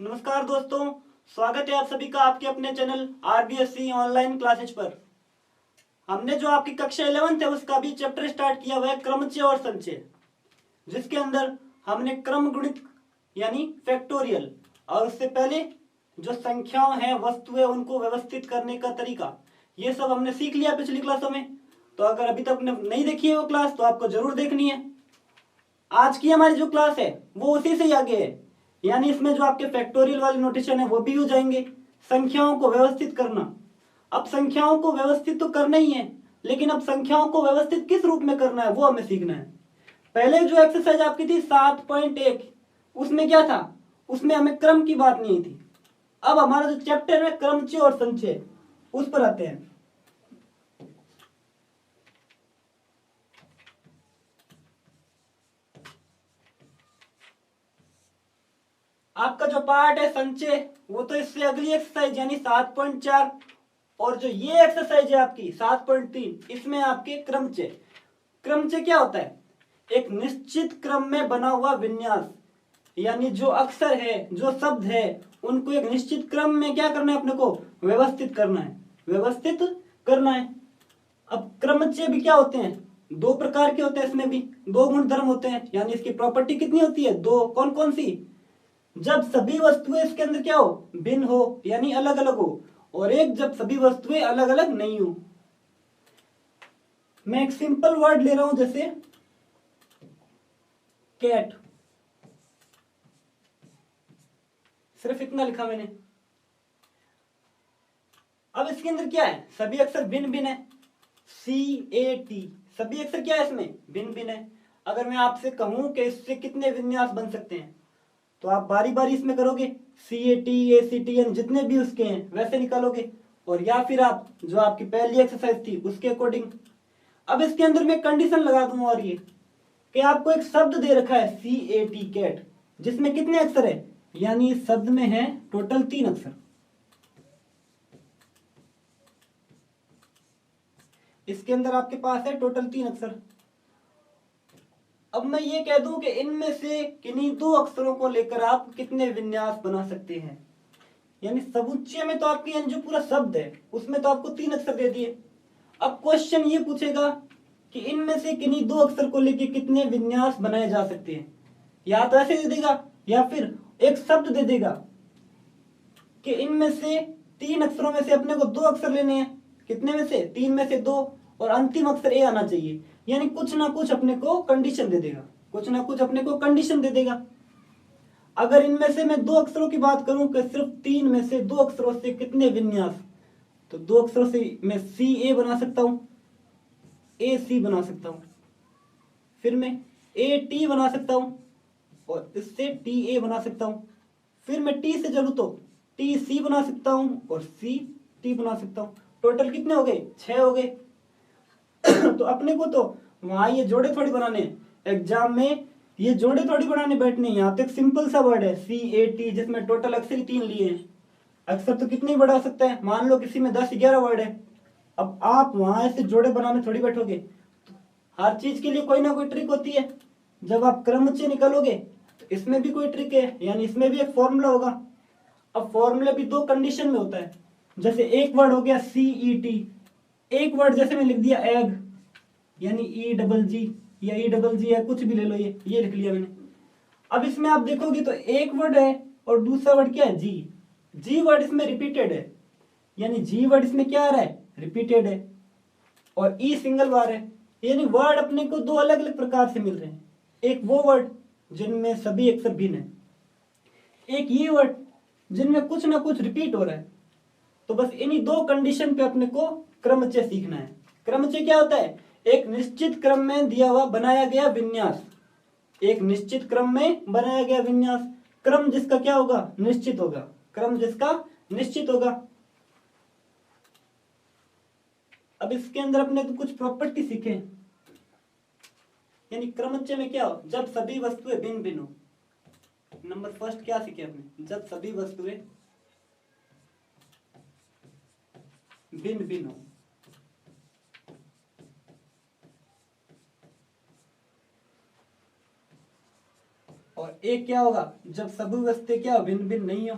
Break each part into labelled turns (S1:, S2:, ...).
S1: नमस्कार दोस्तों, स्वागत है आप सभी का आपके अपने चैनल आरबीएससी ऑनलाइन क्लासेज पर। हमने जो आपकी कक्षा 11th है उसका भी चैप्टर स्टार्ट किया हुआ है क्रमचय और संचय, जिसके अंदर हमने क्रम गुणित यानी फैक्टोरियल और उससे पहले जो संख्याओं हैं वस्तुएं उनको व्यवस्थित करने का तरीका ये सब हमने सीख लिया पिछली क्लासों में। तो अगर अभी तक नहीं देखी है वो क्लास तो आपको जरूर देखनी है। आज की हमारी जो क्लास है वो उसी से ही आगे है, यानी इसमें जो आपके फैक्टोरियल वाले नोटेशन है वो भी हो जाएंगे। संख्याओं को व्यवस्थित करना, अब संख्याओं को व्यवस्थित तो करना ही है, लेकिन अब संख्याओं को व्यवस्थित किस रूप में करना है वो हमें सीखना है। पहले जो एक्सरसाइज आपकी थी 7.1 उसमें क्या था, उसमें हमें क्रम की बात नहीं थी। अब हमारा जो चैप्टर है क्रमचय और संचय उस पर आते हैं। आपका जो पार्ट है संचय वो तो इससे अगली एक्सरसाइज यानी 7.4 और जो ये एक्सरसाइज है आपकी 7.3 इसमें आपके क्रमचय। क्रमचय क्या होता है? एक निश्चित क्रम में बना हुआ विन्यास, यानी जो अक्षर है जो शब्द है उनको एक निश्चित क्रम में क्या करना है, अपने को व्यवस्थित करना है, व्यवस्थित करना है। अब क्रमचय भी क्या होते हैं, दो प्रकार के होते हैं, इसमें भी दो गुण धर्म होते हैं, यानी इसकी प्रॉपर्टी कितनी होती है, दो। कौन कौन सी? जब सभी वस्तुएं इसके अंदर क्या हो, भिन्न हो यानी अलग अलग हो, और एक जब सभी वस्तुएं अलग अलग नहीं हो। मैं एक सिंपल वर्ड ले रहा हूं जैसे कैट, सिर्फ इतना लिखा मैंने। अब इसके अंदर क्या है, सभी अक्षर भिन्न भिन्न है, CAT सभी अक्षर क्या है इसमें, भिन्न भिन्न है। अगर मैं आपसे कहूं कि इससे कितने विन्यास बन सकते हैं तो आप बारी बारी इसमें करोगे, CAT ACT जितने भी उसके हैं वैसे निकालोगे, और या फिर आप जो आपकी पहली एक्सरसाइज थी उसके अकॉर्डिंग। अब इसके अंदर मैं कंडीशन लगा दूंगा, और ये कि आपको एक शब्द दे रखा है CAT कैट, जिसमें कितने अक्षर है, यानी इस शब्द में है टोटल 3 अक्षर। इसके अंदर आपके पास है टोटल 3 अक्षर। अब मैं ये कह दूं कि इनमें से किन्हीं 2 अक्षरों को लेकर आप कितने विन्यास बना सकते हैं, यानी समुच्चय में तो आपके यानी जो पूरा शब्द है उसमें तो आपको 3 अक्षर दे दिए। अब क्वेश्चन ये पूछेगा कि इनमें से किन्हीं 2 अक्षर को लेकर कितने विन्यास बनाए जा सकते हैं। या तो ऐसे दे देगा या फिर एक शब्द दे देगा कि इनमें से 3 अक्षरों में से अपने को 2 अक्षर लेने हैं, कितने में से, 3 में से 2, और अंतिम अक्षर ए आना चाहिए, यानी कुछ ना कुछ अपने को कंडीशन दे देगा, कुछ ना कुछ अपने को कंडीशन दे देगा। अगर इनमें से मैं 2 अक्षरों की बात करूं कि सिर्फ 3 में से 2 अक्षरों से कितने विन्यास, तो 2 अक्षरों से मैं CA बना सकता हूं, AC बना सकता हूं, फिर मैं AT बना सकता हूं, और इससे TA बना सकता हूं, फिर मैं T से चलूं तो TC बना सकता हूं और CT बना सकता हूं। टोटल कितने हो गए, 6 हो गए। तो अपने को तो वहां ये जोड़े थोड़ी बनाने, एग्जाम में ये जोड़े थोड़ी बनाने बैठने, यहाँ तो एक सिंपल सा वर्ड है CAT जिसमें टोटल अक्षर ही 3 लिए हैं। अक्षर तो कितने ही बढ़ा सकता है, मान लो किसी में 10-11 वर्ड है। अब आप वहां ऐसे जोड़े बनाने थोड़ी बैठोगे, हर चीज के लिए कोई ना कोई ट्रिक होती है। जब आप क्रमचय निकालोगे तो इसमें भी कोई ट्रिक है, यानी इसमें भी एक फॉर्मूला होगा। अब फॉर्मूला भी 2 कंडीशन में होता है, जैसे एक वर्ड हो गया CET, एक वर्ड जैसे मैं लिख दिया एग यानी EGG या EGG या कुछ भी ले लो, ये लिख लिया मैंने। अब इसमें आप देखोगे तो एक वर्ड है और दूसरा वर्ड क्या है, जी वर्ड इसमें रिपीटेड है, यानी जी वर्ड इसमें क्या आ रहा है, रिपीटेड है, और ई सिंगल बार है, यानी वर्ड अपने को 2 अलग अलग प्रकार से मिल रहे हैं। एक वो वर्ड जिनमें सभी अक्षर भिन्न है, एक ये वर्ड जिनमें कुछ ना कुछ रिपीट हो रहा है। तो बस इन्हीं 2 कंडीशन पे अपने को क्रमचय सीखना है। क्रमचय क्या होता है, एक निश्चित क्रम में दिया हुआ बनाया गया विन्यास, एक निश्चित क्रम में बनाया गया विन्यास, क्रम जिसका क्या होगा, निश्चित होगा, क्रम जिसका निश्चित होगा। अब इसके अंदर अपने तो कुछ प्रॉपर्टी सीखे, यानी क्रमचय में क्या हो, जब सभी वस्तुएं भिन्न भिन्न हो। नंबर फर्स्ट क्या सीखे अपने, जब सभी वस्तुएं भिन्न भिन्न हो। और एक क्या होगा, जब सभी वस्तुएं क्या भिन्न भिन्न नहीं हो।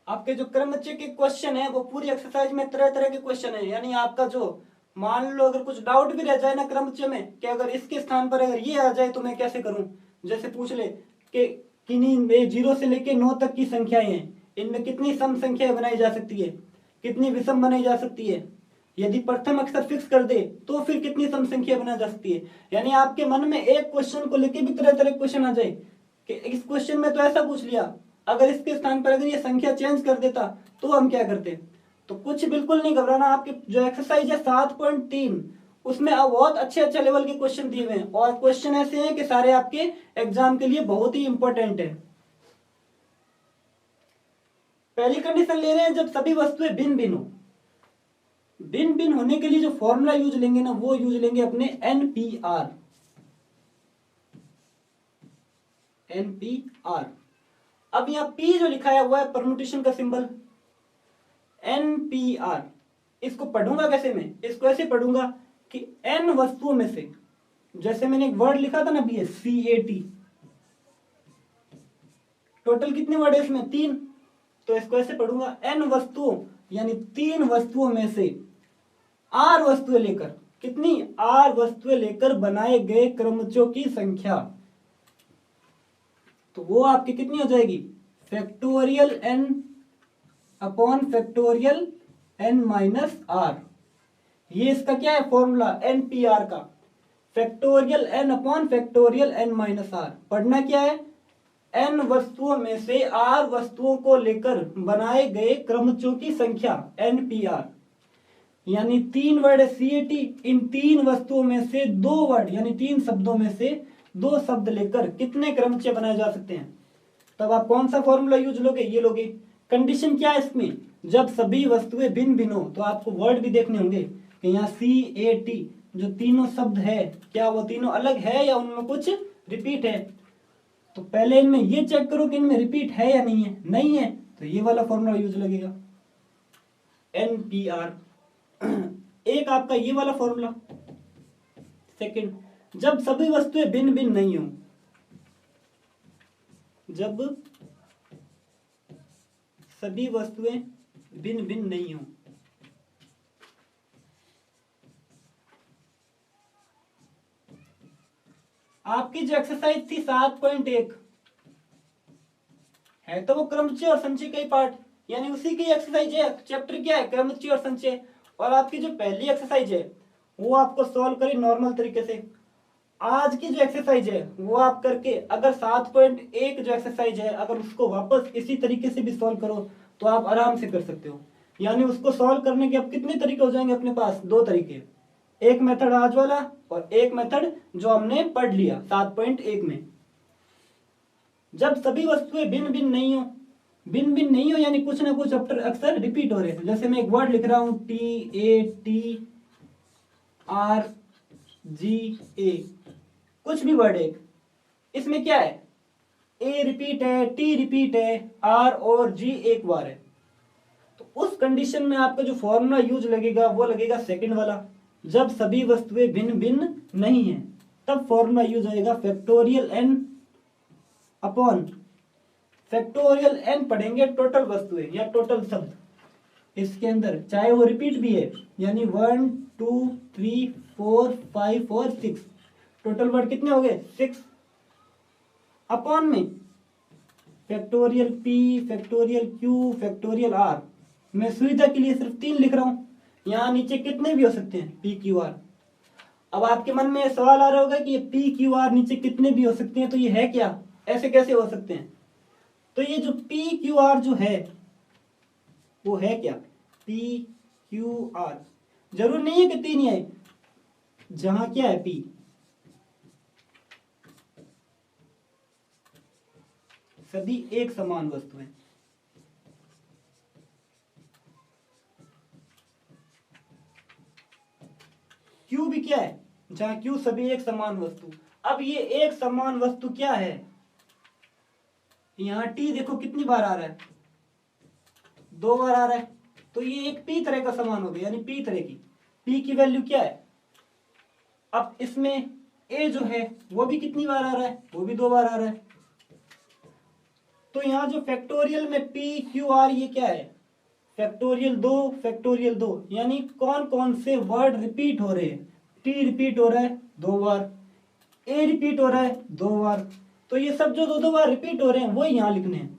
S1: आपके जो क्रमचय के क्वेश्चन है वो पूरी एक्सरसाइज में तरह तरह के क्वेश्चन है, यानी आपका जो मान लो अगर कुछ डाउट भी रह जाए ना क्रमचय में कि अगर इसके स्थान पर अगर ये आ जाए तो मैं कैसे करूं, जैसे पूछ ले कि किन्हीं 0 से लेके 9 तक की संख्याएं हैं, इनमें कितनी सम संख्याएं बनाई जा सकती है, कितनी विषम बनाई जा सकती है, यदि प्रथम अक्षर फिक्स कर दे तो फिर कितनी सम संख्या बनाई जा सकती है। यानी आपके मन में एक क्वेश्चन को लेके भी तरह तरह क्वेश्चन आ जाए कि इस क्वेश्चन में तो ऐसा पूछ लिया, अगर इसके स्थान पर अगर ये संख्या चेंज कर देता तो हम क्या करते। तो कुछ बिल्कुल नहीं घबराना, आपकी जो एक्सरसाइज है 7.3 उसमें अब बहुत अच्छे अच्छे लेवल के क्वेश्चन दिए हुए हैं, और क्वेश्चन ऐसे हैं कि सारे आपके एग्जाम के लिए बहुत ही इंपॉर्टेंट है। पहली कंडीशन ले रहे हैं जब सभी वस्तुएं भिन्न भिन्न हो। भिन्न भिन्न होने के लिए जो फॉर्मूला यूज लेंगे ना वो यूज लेंगे अपने एनपीआर। एनपीआर। अब यहां पी जो लिखाया हुआ है परम्यूटेशन का सिंबल एनपीआर, इसको पढ़ूंगा कैसे मैं, इसको ऐसे पढ़ूंगा कि एन वस्तुओं में से, जैसे मैंने एक वर्ड लिखा था ना B S C A T, total कितने वर्ड है इसमें 3, तो इसको ऐसे पढ़ूंगा एन वस्तुओं यानी 3 वस्तुओं में से आर वस्तुएं लेकर, कितनी आर वस्तुएं लेकर बनाए गए क्रमचयों की संख्या, तो वो आपकी कितनी हो जाएगी factorial N upon factorial N minus R. ये इसका क्या है फॉर्मूला एनपीआर का, factorial N upon factorial N minus R. पढ़ना क्या है, एन वस्तुओं में से आर वस्तुओं को लेकर बनाए गए क्रमचयों की संख्या एनपीआर, यानी 3 वर्ड है सीएटी, इन 3 वस्तुओं में से 2 वर्ड यानी 3 शब्दों में से 2 शब्द लेकर कितने क्रमचय बनाए जा सकते हैं। तब आप कौन सा फॉर्मूला यूज लोगे, ये लोगे। कंडीशन क्या है इसमें, जब सभी वस्तुएं भिन्न भिन्न हो, तो आपको वर्ड भी देखने होंगे कि यहाँ सी ए टी जो तीनों शब्द है क्या वो तीनों अलग है या उनमें कुछ रिपीट है। तो पहले इनमें ये चेक करो कि इनमें रिपीट है या नहीं है, नहीं है तो ये वाला फॉर्मूला यूज लगेगा एनपीआर। एक आपका ये वाला फॉर्मूला। सेकंड, जब सभी वस्तुएं भिन्न भिन्न नहीं हो, जब सभी वस्तुएं भिन्न भिन्न नहीं हो, आपकी जो एक्सरसाइज थी 7.1 है तो वो क्रमचय और संचय का ही पार्ट, यानी उसी की एक्सरसाइज है। चैप्टर क्या है, क्रमचय और संचय। और आपकी जो पहली एक्सरसाइज है वो आपको सॉल्व करी नॉर्मल तरीके से। आज की जो एक्सरसाइज है वो आप करके अगर 7.1 जो एक्सरसाइज है अगर उसको वापस इसी तरीके से भी सॉल्व करो तो आप आराम से कर सकते हो। यानी उसको सॉल्व करने के अब कितने तरीके हो जाएंगे अपने पास, 2 तरीके, एक मेथड आज वाला और एक मेथड जो हमने पढ़ लिया 7.1 में। जब सभी वस्तुएं भिन्न भिन्न नहीं हो, भिन्न भिन्न नहीं हो यानी कुछ ना कुछ अक्सर रिपीट हो रहे हैं। जैसे मैं एक वर्ड लिख रहा हूं T A T R G A, कुछ भी वर्ड है, इसमें क्या है ए रिपीट है, टी रिपीट है, आर और जी एक बार है, तो उस कंडीशन में आपका जो फॉर्मूला यूज लगेगा वो लगेगा सेकंड वाला। जब सभी वस्तुएं भिन्न भिन्न नहीं है तब फॉर्मूला यूज आएगा factorial N upon factorial N पढ़ेंगे टोटल वस्तुएं या टोटल शब्द इसके अंदर, चाहे वो रिपीट भी है, यानी 1 2 3 4 5 और 6, टोटल वर्ड कितने हो गए 6, अपॉन में factorial P factorial Q factorial R. मैं सुविधा के लिए सिर्फ 3 लिख रहा हूं, यहां नीचे कितने भी हो सकते हैं पी क्यू आर। अब आपके मन में सवाल आ रहा होगा कि ये पी क्यू आर नीचे कितने भी हो सकते हैं तो ये है क्या, ऐसे कैसे हो सकते हैं। तो ये जो पी क्यू आर जो है वो है क्या, पी क्यू आर, जरूर नहीं है कि 3 ही है, जहां क्या है पी, सभी एक समान वस्तु है। क्यू भी क्या है, जहां क्यू सभी एक समान वस्तु। अब ये एक समान वस्तु क्या है, यहां टी देखो कितनी बार आ रहा है, 2 बार आ रहा है, तो ये एक पी तरह का समान हो गया, यानी पी तरह की, पी की वैल्यू क्या है। अब इसमें ए जो है वो भी कितनी बार आ रहा है, वो भी 2 बार आ रहा है। तो यहाँ जो फैक्टोरियल में पी क्यू आर ये क्या है, फैक्टोरियल 2 फैक्टोरियल 2, यानी कौन कौन से वर्ड रिपीट हो रहे हैं। टी रिपीट हो रहा है 2 बार, ए रिपीट हो रहा है 2 बार, तो ये सब जो 2 बार रिपीट हो रहे हैं वो यहाँ लिखने हैं।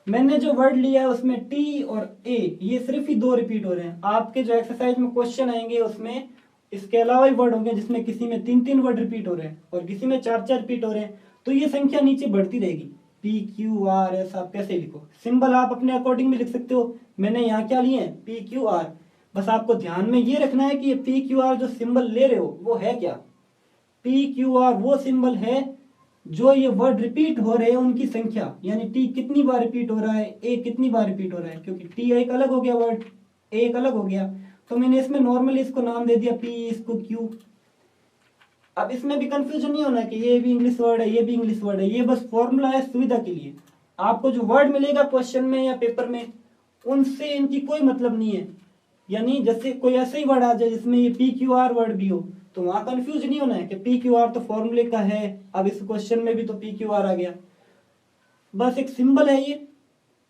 S1: मैंने जो वर्ड लिया है उसमें टी और ए ये सिर्फ ही 2 रिपीट हो रहे हैं। आपके जो एक्सरसाइज में क्वेश्चन आएंगे उसमें इसके अलावा ही वर्ड होंगे जिसमें किसी में 3 वर्ड रिपीट हो रहे हैं और किसी में 4 रिपीट हो रहे हैं, तो ये संख्या नीचे बढ़ती रहेगी। पी क्यू आर एस आप कैसे लिखो, सिंबल आप अपने अकॉर्डिंग में लिख सकते हो। मैंने यहाँ क्या लिए हैं, पी क्यू आर। बस आपको ध्यान में ये रखना है कि ये पी क्यू आर जो सिंबल ले रहे हो वो है क्या। पी क्यू आर वो सिंबल है जो ये वर्ड रिपीट हो रहे हैं उनकी संख्या, यानी टी कितनी बार रिपीट हो रहा है, ए कितनी बार रिपीट हो रहा है, क्योंकि टी एक अलग हो गया वर्ड, ए एक अलग हो गया, तो मैंने इसमें नॉर्मली इसको नाम दे दिया पी, इसको क्यू। अब इसमें भी कंफ्यूजन नहीं होना कि ये भी इंग्लिश वर्ड है ये भी इंग्लिश वर्ड है, ये बस फॉर्मूला है सुविधा के लिए। आपको जो वर्ड मिलेगा क्वेश्चन में या पेपर में उनसे इनकी कोई मतलब नहीं है। यानी जैसे कोई ऐसे ही वर्ड आ जाए जिसमें ये पी क्यू आर वर्ड भी हो तो वहां कंफ्यूज नहीं होना है कि पी क्यू आर तो फॉर्मूले का है, अब इस क्वेश्चन में भी तो पी क्यू आर आ गया। बस एक सिंबल है ये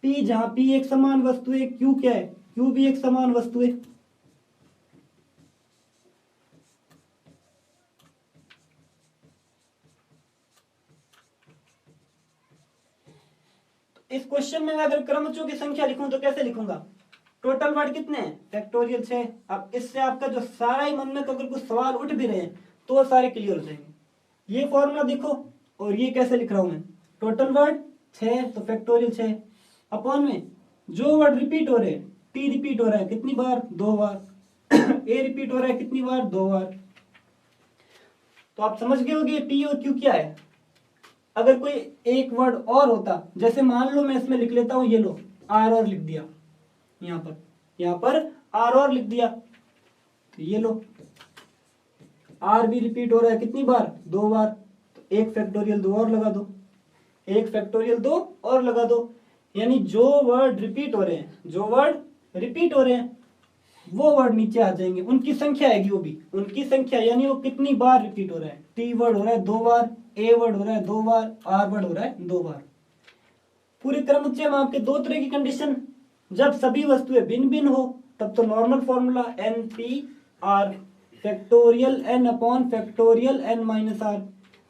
S1: पी, जहां पी एक समान वस्तु है, क्यू क्या है, क्यू भी एक समान वस्तु है। इस क्वेश्चन में मैं अगर क्रमचों की संख्या लिखूं तो कैसे लिखूंगा, टोटल वर्ड कितने हैं, फैक्टोरियल 6। अब इससे आपका जो सारा ही मन में तो अगर कुछ सवाल उठ भी रहे हैं तो वो सारे क्लियर हो जाएंगे। ये फॉर्मूला देखो और ये कैसे लिख रहा हूं मैं, टोटल वर्ड 6 तो फैक्टोरियल 6 अपॉन में जो वर्ड रिपीट हो रहे हैं, टी रिपीट हो रहा है कितनी बार, 2 बार ए रिपीट हो रहा है कितनी बार, 2 बार। तो आप समझ गए होंगे पी और क्यू क्या है। अगर कोई एक वर्ड और होता, जैसे मान लो मैं इसमें लिख लेता हूं, ये लो आर और लिख दिया, यहाँ पर आर और लिख दिया, तो ये लो आर भी रिपीट हो रहा है कितनी बार, 2 बार, तो एक फैक्टोरियल 2 और लगा दो, एक फैक्टोरियल 2 और लगा दो। यानी जो वर्ड रिपीट हो रहे हैं, जो वर्ड रिपीट हो रहे हैं वो वर्ड नीचे आ जाएंगे, उनकी संख्या आएगी, वो भी उनकी संख्या, यानी वो कितनी बार रिपीट हो रहा है। टी वर्ड हो रहा है 2 बार, ए वर्ड हो रहा है 2 बार, आर वर्ड हो रहा है 2 बार। पूरे क्रमचय में आपके 2 तरह की कंडीशन, जब सभी वस्तुएं भिन्न भिन्न हो तब तो normal formula N P R, factorial N upon factorial N minus R.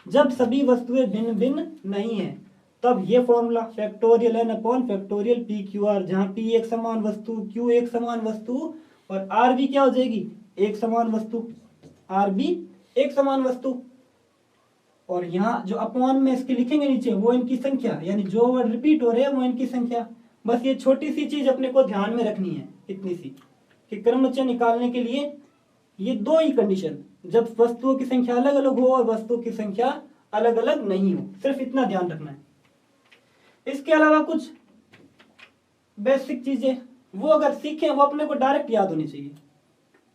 S1: जब सभी वस्तुएं भिन्न भिन्न नहीं है तब ये formula factorial N upon factorial P Q R, जहां पी एक समान वस्तु, क्यू एक समान वस्तु और आर भी क्या हो जाएगी, एक समान वस्तु, आर भी एक समान वस्तु। और यहाँ जो अपॉन में इसके लिखेंगे नीचे वो इनकी संख्या, यानी जो वर्ड रिपीट हो रहे हैं वो इनकी संख्या। बस ये छोटी सी चीज अपने को ध्यान में रखनी है, इतनी सी कि क्रमचय निकालने के लिए ये 2 ही कंडीशन, जब वस्तुओं की संख्या अलग अलग हो और वस्तुओं की संख्या अलग अलग नहीं हो, सिर्फ इतना ध्यान रखना है। इसके अलावा कुछ बेसिक चीजें वो अगर सीखें वो अपने को डायरेक्ट याद होनी चाहिए।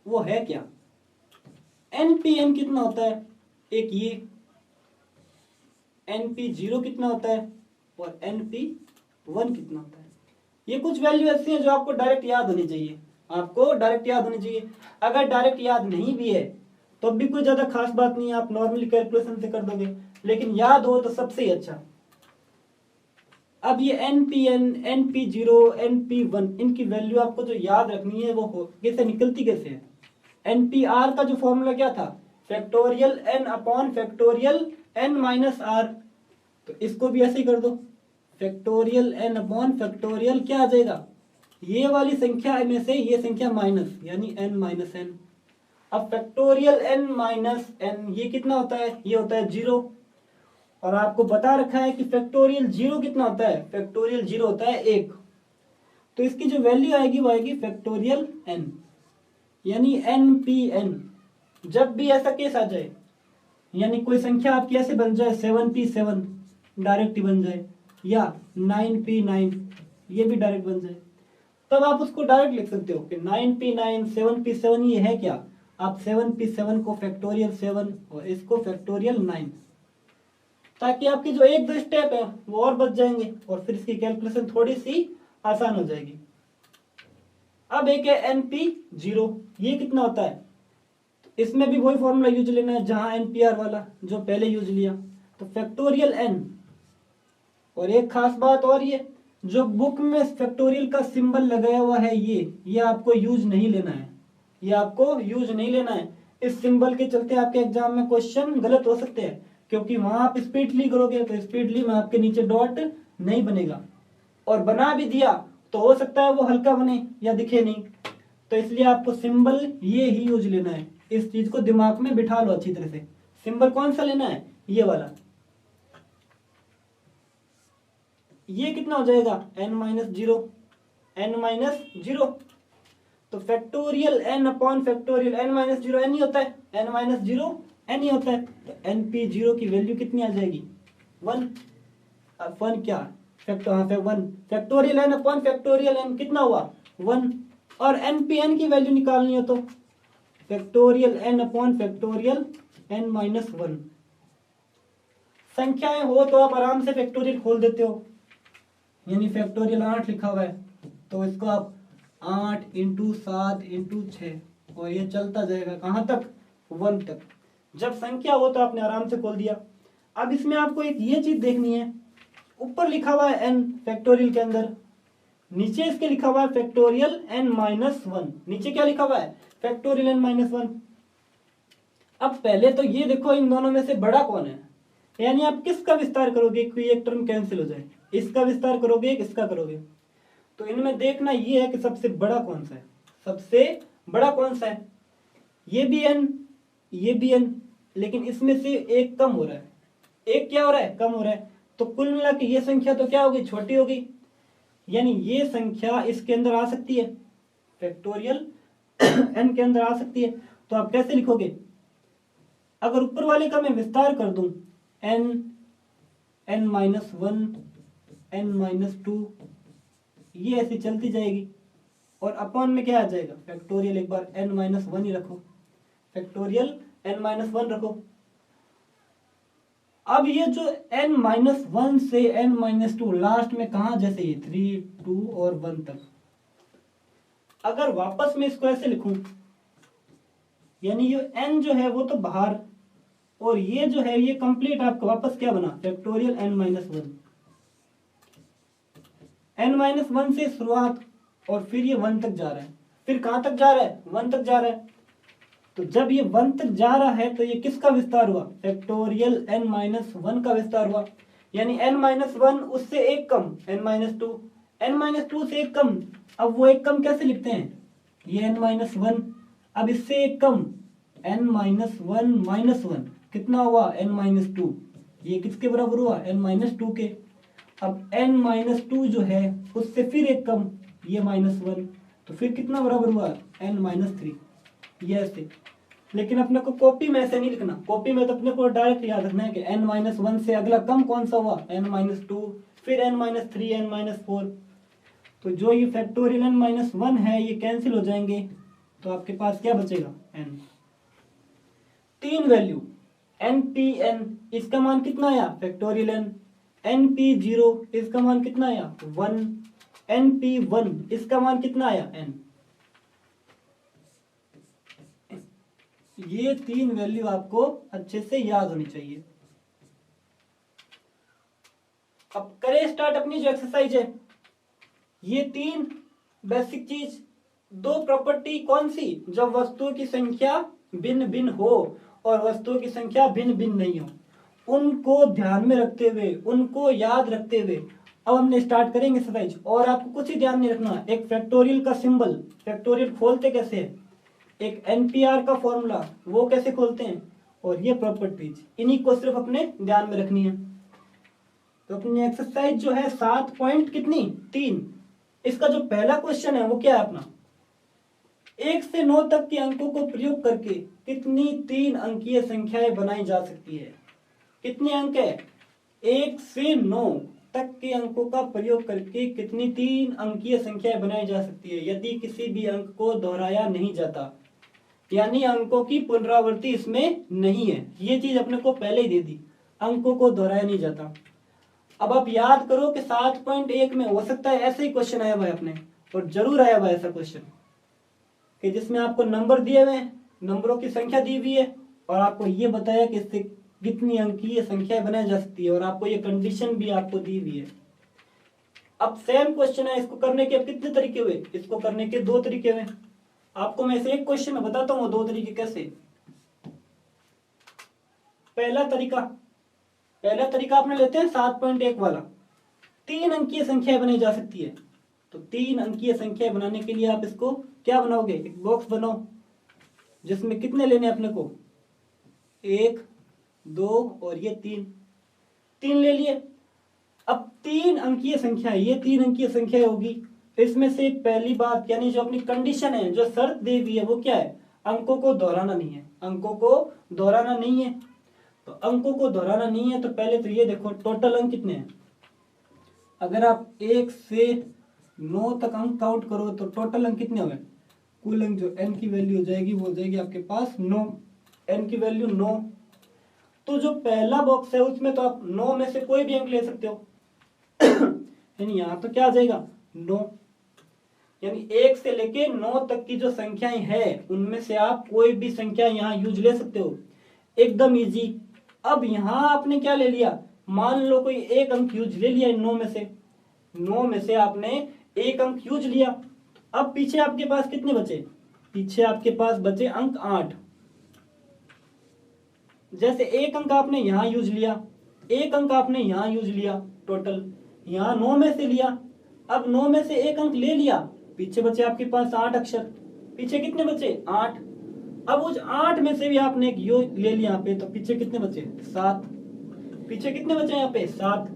S1: वो है क्या, एनपीएन कितना होता है, एक ये NP0 कितना होता है और NP1 कितना होता है। ये कुछ वैल्यू ऐसी हैं जो आपको डायरेक्ट याद होनी चाहिए, आपको डायरेक्ट याद होनी चाहिए। अगर डायरेक्ट याद नहीं भी है तो भी कोई ज्यादा खास बात नहीं है, आप नॉर्मली कैलकुलेशन से कर दोगे, लेकिन याद हो तो सबसे ही अच्छा। अब ये NPN, NP0, NP1 इनकी वैल्यू आपको जो याद रखनी है वो कैसे निकलती कैसे है। NPR का जो फॉर्मूला क्या था, factorial n upon factorial n minus R, तो इसको भी ऐसे ही कर दो, फैक्टोरियल n अपॉन फैक्टोरियल क्या आ जाएगा, ये वाली संख्या में से ये संख्या माइनस, यानी n माइनस n। अब फैक्टोरियल n माइनस n ये कितना होता है, ये होता है 0, और आपको बता रखा है कि फैक्टोरियल 0 कितना होता है, फैक्टोरियल 0 होता है 1, तो इसकी जो वैल्यू आएगी वो आएगी फैक्टोरियल n, यानी NPN। जब भी ऐसा केस आ जाए, यानी कोई संख्या आपकी ऐसे बन जाए 7P7 डायरेक्ट ही बन जाए, या 9P9 ये भी डायरेक्ट बन जाए, तब आप उसको डायरेक्ट लिख सकते हो कि 9P9 7P7 ये है क्या, आप 7P7 को फैक्टोरियल 7 और इसको फैक्टोरियल 9, ताकि आपकी जो 1-2 स्टेप है वो और बच जाएंगे और फिर इसकी कैलकुलेशन थोड़ी सी आसान हो जाएगी। अब एक है NP0, ये कितना होता है, इसमें भी वही फॉर्मूला यूज लेना है जहां एनपीआर वाला जो पहले यूज लिया, तो फैक्टोरियल एन। और एक खास बात और, ये जो बुक में फैक्टोरियल का सिंबल लगाया हुआ है ये आपको यूज नहीं लेना है, ये आपको यूज नहीं लेना है। इस सिंबल के चलते आपके एग्जाम में क्वेश्चन गलत हो सकते हैं, क्योंकि वहां आप स्पीडली करोगे तो स्पीडली में आपके नीचे डॉट नहीं बनेगा, और बना भी दिया तो हो सकता है वो हल्का बने या दिखे नहीं। तो इसलिए आपको सिंबल ये ही यूज लेना है। इस चीज को दिमाग में बिठा लो अच्छी तरह से। सिंबल कौन सा लेना है? ये वाला। ये कितना हो जाएगा? n-0, n-0। तो factorial n upon factorial n-0 n ही होता है, n-0 n ही होता है। तो np0 की वैल्यू कितनी आ जाएगी? 1। अब 1 क्या? Factorial n upon factorial n कितना हुआ? 1। और npn की वैल्यू निकालनी हो तो factorial n upon factorial n-1। संख्याएं हो तो आप आराम से फैक्टोरियल खोल देते हो, यानी फैक्टोरियल 8 लिखा हुआ है तो इसको आप 8 × 7 × 6 और ये चलता जाएगा कहां तक? 1 तक। जब संख्या हो तो आपने आराम से खोल दिया। अब इसमें आपको एक ये चीज देखनी है, ऊपर लिखा हुआ है n फैक्टोरियल के अंदर, नीचे इसके लिखा हुआ है फैक्टोरियल n-1। नीचे क्या लिखा हुआ है? Factorial n-1। अब पहले तो ये देखो इन दोनों में से बड़ा कौन है, यानी आप किसका विस्तार करोगे? कोई एक टर्म कैंसिल हो जाए, इसका विस्तार करोगे किसका करोगे? तो इनमें देखना ये है कि सबसे बड़ा कौन सा है। सबसे बड़ा कौन सा है? ये भी n, ये भी n, लेकिन इसमें से एक कम हो रहा है। एक क्या हो रहा है? कम हो रहा है। तो कुल मिला के ये संख्या तो क्या होगी? छोटी होगी, यानी ये संख्या इसके अंदर आ सकती है, फैक्टोरियल n के अंदर आ सकती है। तो आप कैसे लिखोगे? अगर ऊपर वाले का मैं विस्तार कर दूं n, n-1, n-2, ये ऐसी चलती जाएगी, और अपॉन में क्या आ जाएगा? फैक्टोरियल। एक बार n-1 ही रखो, फैक्टोरियल n-1 रखो। अब ये जो n-1 से n-2 लास्ट में कहा, जैसे ये 3, 2 और 1 तक, अगर वापस में इसको ऐसे लिखूं, यानी ये n जो है वो तो बाहर, और ये जो है ये कंप्लीट आपका वापस क्या बना? Factorial n-1। n-1 से शुरुआत और फिर ये 1 तक जा रहा है, फिर कहां तक जा रहा है? 1 तक जा रहा है। तो जब ये 1 तक जा रहा है तो ये किसका विस्तार हुआ? फैक्टोरियल n-1 का विस्तार हुआ, यानी n-1 उससे एक कम n-2, n-2 से एक कम। अब वो एक कम कैसे लिखते हैं? ये n-1, अब इससे एक कम n-1 कितना हुआ? n-2। ये किसके बराबर हुआ? n-2 के। अब n-2 जो है उससे फिर एक कम, ये -1, तो फिर कितना बराबर हुआ? n-3। ये ऐसे, लेकिन अपने को कॉपी में ऐसे नहीं लिखना। कॉपी में तो अपने को डायरेक्ट याद रखना है कि n-1 से अगला कम कौन सा हुआ? n-2, फिर n-3, n-4। तो जो ये फैक्टोरियल n-1 है ये कैंसिल हो जाएंगे, तो आपके पास क्या बचेगा? n। 3 वैल्यू npn, इसका मान कितना आया? Factorial n। np0, इसका मान कितना आया? 1। np1, इसका मान कितना आया? n। ये 3 वैल्यू आपको अच्छे से याद होनी चाहिए। अब करें स्टार्ट अपनी जो एक्सरसाइज है। ये 3 बेसिक चीज, 2 प्रॉपर्टी कौन सी? जब वस्तुओं की संख्या भिन्न भिन्न हो और वस्तुओं की संख्या भिन्न भिन्न नहीं हो, उनको ध्यान में रखते हुए, उनको याद रखते हुए अब हमने स्टार्ट करेंगे एक्सरसाइज। और आपको कुछ ही ध्यान नहीं रखना, एक फैक्टोरियल का सिंबल, फैक्टोरियल खोलते कैसे है, एक एनपीआर का फॉर्मूला वो कैसे खोलते हैं, और ये प्रॉपर्टीज, इन्हीं को सिर्फ अपने ध्यान में रखनी है। तो अपनी एक्सरसाइज जो है 7 पॉइंट कितनी 3, इसका जो पहला क्वेश्चन है वो क्या है अपना, 1 से 9 तक के अंकों को प्रयोग करके कितनी 3 अंकीय संख्याएं बनाई जा सकती है। कितने अंक है? 1 से 9 तक के अंकों का प्रयोग करके कितनी 3 अंकीय संख्याएं बनाई जा सकती है, यदि किसी भी अंक को दोहराया नहीं जाता, यानी अंकों की पुनरावृत्ति इसमें नहीं है। ये चीज अपने को पहले ही दे दी, अंकों को दोहराया नहीं जाता। अब आप याद करो कि 7.1 में हो सकता है ऐसे ही क्वेश्चन आया हुआ है अपने, और जरूर आया हुआ है ऐसा क्वेश्चन कि जिसमें आपको नंबर दिए हुए हैं, नंबरों की संख्या दी हुई है और आपको ये बताया कि इससे कितनी अंकीय संख्या बनाई जा सकती है और आपको ये कंडीशन भी आपको दी हुई है। अब सेम क्वेश्चन है, इसको करने के अब कितने तरीके हुए, इसको करने के 2 तरीके हुए। आपको मैं से एक क्वेश्चन में बताता हूँ 2 तरीके कैसे। पहला तरीका आपने लेते हैं 7.1 वाला, 3 अंकीय संख्या बनाई जा सकती है। तो 3 अंकीय संख्या बनाने के लिए आप इसको क्या बनाओगे, एक बॉक्स बनाओ जिसमें कितने लेने अपने को, 1 2 और ये 3 ले लिए। अब 3 अंकीय संख्या, ये 3 अंकीय संख्या होगी। इसमें से पहली बात यानी जो अपनी कंडीशन है, जो शर्त दी हुई है वो क्या है, अंकों को दोहराना नहीं है। अंकों को दोहराना नहीं है, तो अंकों को दोहराना नहीं है तो पहले तो ये देखो टोटल अंक कितने हैं। अगर आप 1 से 9 तक अंक काउंट करो तो टोटल अंक कितने हुए, कुल अंक जो n की वैल्यू हो जाएगी वो हो जाएगी आपके पास 9, n की वैल्यू 9। तो जो पहला बॉक्स है उसमें तो आप 9 में से कोई भी अंक ले सकते हो यानी यहाँ तो क्या आ जाएगा 9, यानी 1 से लेके 9 तक की जो संख्याएं हैं उनमें से आप कोई भी संख्या यहाँ यूज ले सकते हो, एकदम इजी। अब यहाँ आपने क्या ले लिया, मान लो कोई एक अंक यूज ले लिया 9 में से आपने एक अंक यूज लिया। अब पीछे आपके पास कितने बचे, पीछे आपके पास बचे अंक 8। जैसे एक अंक आपने यहां यूज लिया, एक अंक आपने यहां यूज लिया, टोटल यहां 9 में से लिया। अब 9 में से एक अंक ले लिया, पीछे बचे आपके पास 8 अक्षर, पीछे कितने बचे 8। अब उस 8 में से भी आपने एक यो ले लिया यहाँ पे, तो पीछे कितने बचे 7, पीछे कितने बचे यहाँ पे 7।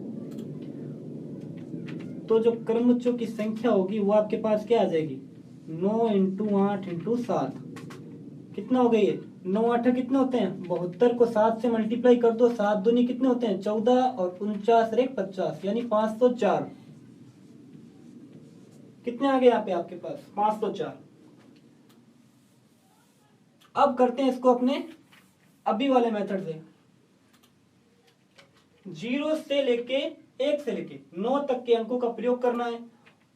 S1: तो जो क्रमचों की संख्या होगी वो आपके पास क्या आ जाएगी, 9 × 8 × 7, कितना हो गई है 9 8 कितने होते हैं 72 को 7 से मल्टीप्लाई कर दो, 7 दूनी कितने होते हैं 14 और 49 और 1 50 यानी 504। कितने आ गए यहाँ पे आपके पास 504। अब करते हैं इसको अपने अभी वाले मेथड से, 0 से लेके 1 से लेके 9 तक के अंकों का प्रयोग करना है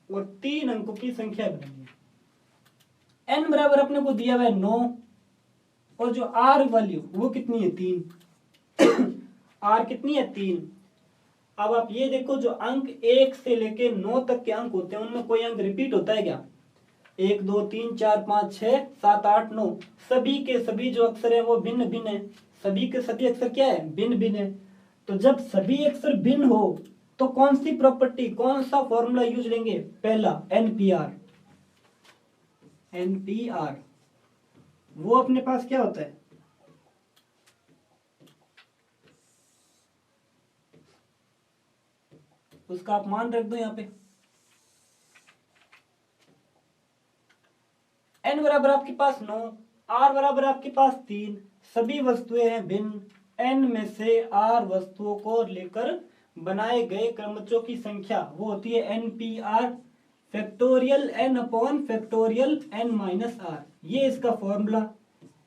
S1: और 3 अंकों की संख्या बनानी है। n बराबर अपने को दिया हुआ है 9 और जो r वैल्यू वो कितनी है 3 r कितनी है 3। अब आप ये देखो जो अंक 1 से लेके 9 तक के अंक होते हैं उनमें कोई अंक रिपीट होता है क्या, 1 2 3 4 5 6 7 8 9, सभी के सभी जो अक्षर है वो भिन्न भिन्न है, सभी के सभी अक्षर क्या है भिन्न भिन्न है। तो जब सभी अक्षर भिन्न हो तो कौन सी प्रॉपर्टी, कौन सा फॉर्मूला यूज लेंगे, पहला एनपीआर। वो अपने पास क्या होता है, उसका आप मान रख दो यहाँ पे। n बराबर आपके पास 9, r बराबर आपके पास 3, सभी वस्तुएं हैं भिन्न, n में से r वस्तुओं को लेकर बनाए गए क्रमचों की संख्या वो होती है NPR, factorial n upon factorial n minus r। ये इसका फॉर्मूला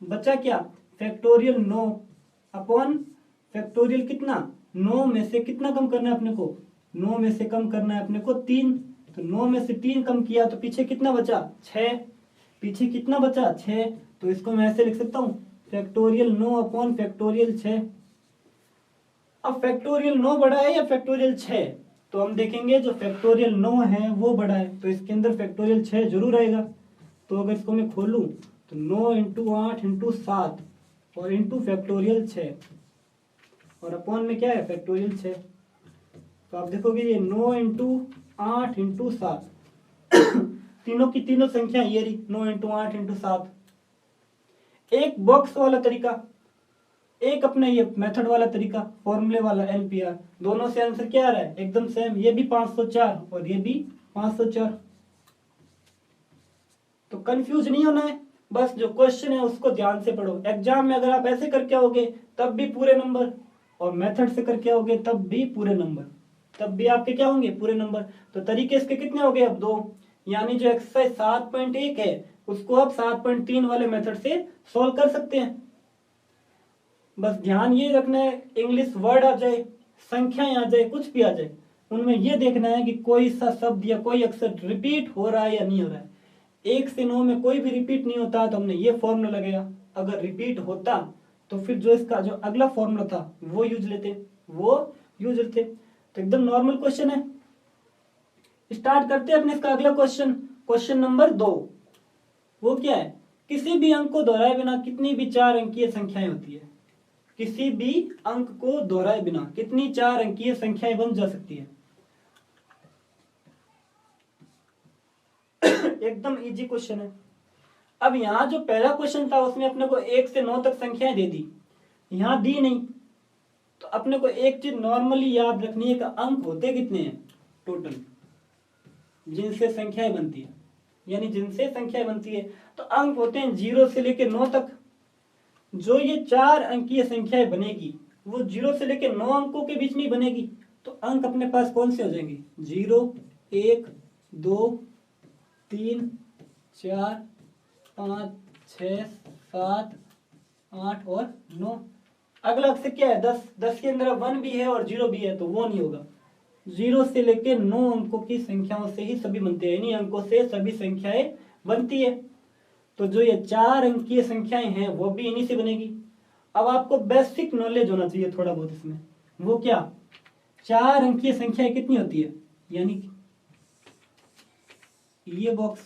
S1: बचा क्या, फैक्टोरियल 9 अपॉन फैक्टोरियल कितना 9 में से कितना कम करना है अपने को, 9 में से कम करना है अपने को 3, तो 9 में से 3 कम किया तो पीछे कितना बचा 6, पीछे कितना बचा 6, तो इसको मैं ऐसे लिख सकता हूँ फैक्टोरियल 9 अपॉन फैक्टोरियल 6। अब फैक्टोरियल 9 बड़ा है या फैक्टोरियल 6, तो हम देखेंगे जो फैक्टोरियल 9 है वो बड़ा है तो इसके अंदर फैक्टोरियल 6 जरूर आएगा। तो अगर इसको मैं खोलूं तो 9 × 8 × 7 और इंटू फैक्टोरियल 6 और अपॉन में क्या है फैक्टोरियल 6। तो आप देखोगे ये 9 × 8 × 7 तीनों की तीनों संख्या ये रही 9 × 8 × 7। एक बॉक्स वाला तरीका, एक अपने ये मेथड वाला तरीका फॉर्मूले वाला NPR, दोनों से आंसर क्या आ रहा है एकदम सेम, ये भी 504 और ये भी 504। तो कंफ्यूज नहीं होना है, बस जो क्वेश्चन है उसको ध्यान से पढ़ो। एग्जाम में अगर आप ऐसे करके आओगे तब भी पूरे नंबर, और मेथड से करके आओगे तब भी पूरे नंबर, तब भी आपके क्या होंगे पूरे नंबर। तो तरीके इसके कितने हो गए अब 2, यानी जो एक्सरसाइज 7.1 है उसको आप 7.3 वाले मेथड से सॉल्व कर सकते हैं। बस ध्यान ये रखना है इंग्लिश वर्ड आ जाए, संख्याएं आ जाए, कुछ भी आ जाए, उनमें ये देखना है कि कोई सा शब्द या कोई अक्षर रिपीट हो रहा है या नहीं हो रहा है। 1 से 9 में कोई भी रिपीट नहीं होता तो हमने ये फॉर्मूला लगाया, अगर रिपीट होता तो फिर जो इसका जो अगला फॉर्मूला था वो यूज लेते। तो एकदम नॉर्मल क्वेश्चन है। स्टार्ट करते हैं अपने इसका अगला क्वेश्चन। क्वेश्चन नंबर 2, वो क्या है, किसी भी अंक को दोहराए बिना कितनी भी 4 अंकीय संख्याएं होती है। किसी भी अंक को दोहराए बिना कितनी 4 अंकीय संख्याएं बन जा सकती है। एकदम इजी क्वेश्चन है। अब यहां जो पहला क्वेश्चन था उसमें अपने को 1 से 9 तक संख्याएं दे दी, यहां दी नहीं। तो अपने को एक चीज नॉर्मली याद रखनी है कि अंक होते कितने हैं टोटल, जिनसे संख्याएं बनती है, यानी जिनसे संख्याएं बनती है। तो अंक होते हैं 0 से लेकर 9 तक। जो ये 4 अंकीय संख्याएं बनेगी वो 0 से लेकर 9 अंकों के बीच में ही बनेगी। तो अंक अपने पास कौन से हो जाएंगे, 0, 1, 2, 3, 4, 5, 6, 7, 8 और 9। अगला अक्षर क्या है, 10। 10 के अंदर 1 भी है और 0 भी है, तो वो नहीं होगा। 0 से लेके 9 अंकों की संख्याओं से ही सभी बनते हैं, इन्हीं अंकों से सभी संख्याएं बनती है। तो जो ये 4 अंकीय संख्याएं हैं वो भी इन्हीं से बनेगी। अब आपको बेसिक नॉलेज होना चाहिए थोड़ा बहुत इसमें, वो क्या, 4 अंकीय संख्याएं कितनी होती है, यानी ये बॉक्स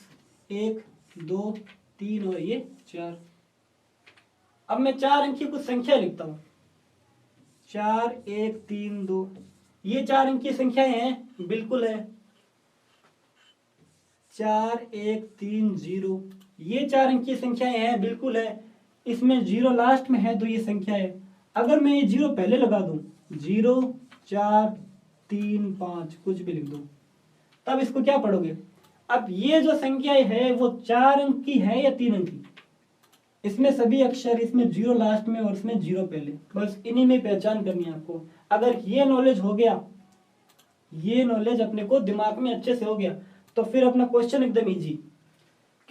S1: 1, 2, 3 और ये 4। अब मैं 4 अंकीय कुछ संख्या लिखता हूं, 4, 1, 3, 2। ये 4 अंकीय संख्याएं हैं, बिल्कुल है। 4, 1, 3, 0, ये 4 अंकीय संख्याएं हैं, बिल्कुल है। इसमें 0 लास्ट में है तो ये संख्या है। अगर मैं ये 0 पहले लगा दूं, 0, 4, 3, 5 कुछ भी लिख दूं, तब इसको क्या पढ़ोगे। अब ये जो संख्याएं है वो 4 अंक की है या 3 अंक की, इसमें सभी अक्षर, इसमें 0 लास्ट में और इसमें 0 पहले, बस इन्हीं में पहचान करनी है आपको। अगर ये नॉलेज हो गया, ये नॉलेज अपने को दिमाग में अच्छे से हो गया, तो फिर अपना क्वेश्चन एकदम इजी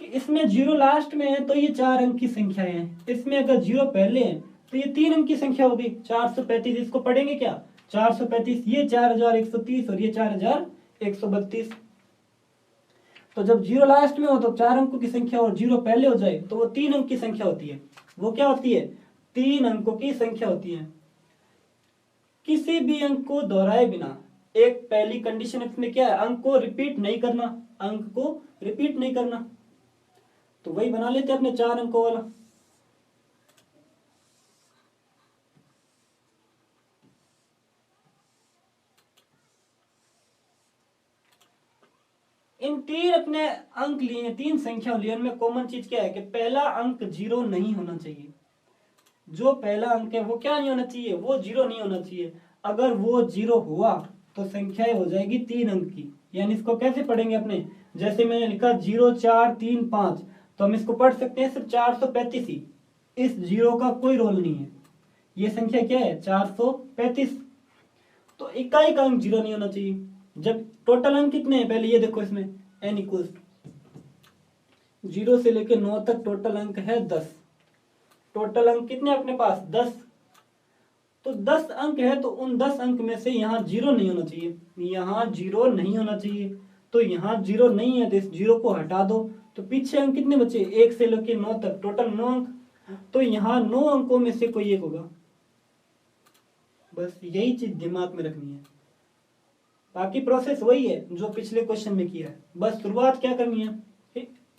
S1: कि इसमें 0 लास्ट में है तो ये 4 अंक की संख्याएं हैं, इसमें अगर 0 पहले है तो ये 3 अंक की संख्या होगी, 435। इसको पढ़ेंगे क्या, 435, ये 4130 और ये 4132। तो जब 0 लास्ट में हो तो 4 अंकों की संख्या और 0 पहले हो जाए तो वो 3 अंक की संख्या होती है। वो क्या होती है, 3 अंकों की संख्या होती है। किसी भी अंक को दोहराए बिना, एक पहली कंडीशन इसमें क्या है, अंक को रिपीट नहीं करना, अंक को रिपीट नहीं करना। तो वही बना लेते हैं अपने 4 अंकों वाला। इन 3 अपने अंक लिए, 3 संख्या लिए, उनमें कॉमन चीज क्या है कि पहला अंक 0 नहीं होना चाहिए। जो पहला अंक है वो क्या नहीं होना चाहिए, वो 0 नहीं होना चाहिए। अगर वो 0 हुआ तो संख्याएं हो जाएगी 3 अंक की। यानी इसको कैसे पढ़ेंगे अपने, जैसे मैंने लिखा 0, 4, 3, 5, तो हम इसको पढ़ सकते हैं सिर्फ 435 ही। इस 0 का कोई रोल नहीं है, ये संख्या क्या है, 435। तो इकाई का अंक 0 नहीं होना चाहिए। जब टोटल अंक कितने हैं, पहले ये देखो, इसमें n इक्वल्स 0 से लेकर 9 तक टोटल अंक है 10। टोटल अंक कितने अपने पास, 10। तो 10 अंक है तो उन 10 अंक में से यहाँ 0 नहीं होना चाहिए, यहाँ 0 नहीं होना चाहिए। तो यहाँ 0 नहीं है तो इस 0 को हटा दो, तो पीछे अंक कितने बचे, 1 से लेकर 9 तक टोटल 9 अंक। तो यहाँ 9 अंकों में से कोई एक होगा। बस यही चीज दिमाग में रखनी है, बाकी प्रोसेस वही है जो पिछले क्वेश्चन में किया है। बस शुरुआत क्या करनी है,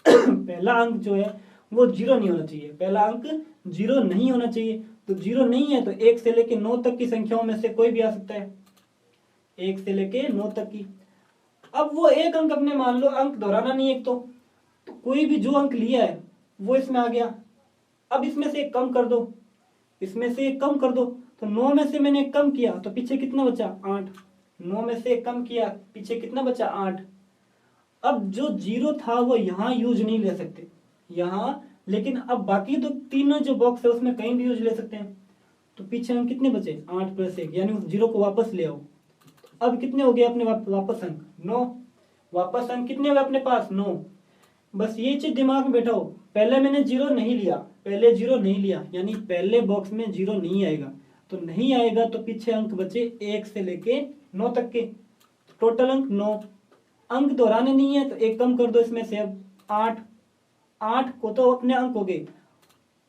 S1: पहला अंक जो है वो 0 नहीं होना चाहिए, पहला अंक 0 नहीं होना चाहिए। तो 0 नहीं है तो 1 से लेके 9 तक की संख्याओं में से कोई भी आ सकता है, 1 से लेके 9 तक की। अब वो एक अंक अपने मान लो अंक दोहराना नहीं एक, तो कोई भी जो अंक लिया है वो इसमें आ गया। अब इसमें से एक कम कर दो, इसमें से एक कम कर दो, तो 9 में से मैंने एक कम किया तो पीछे कितना बचा, 8। 9 में से एक कम किया, पीछे कितना बचा, 8। अब जो 0 था वो यहाँ यूज नहीं ले सकते यहाँ, लेकिन अब बाकी तो तीनों जो बॉक्स है उसमें कहीं भी यूज ले सकते हैं। तो पीछे हम कितने बचे, 8 + 1, यानी उस 0 को वापस ले आओ। अब कितने हो गए अपने वापस अंक, 9। वापस अंक कितने हुए अपने पास, 9। बस ये चीज दिमाग में बैठाओ, पहले मैंने 0 नहीं लिया, पहले 0 नहीं लिया, यानी पहले बॉक्स में 0 नहीं आएगा। तो नहीं आएगा तो पीछे अंक बचे 1 से लेके 9 तक के, टोटल अंक 9। अंक दोहराने नहीं है तो एक कम कर दो इसमें से, अब 8। 8 को तो अपने अंक हो गए,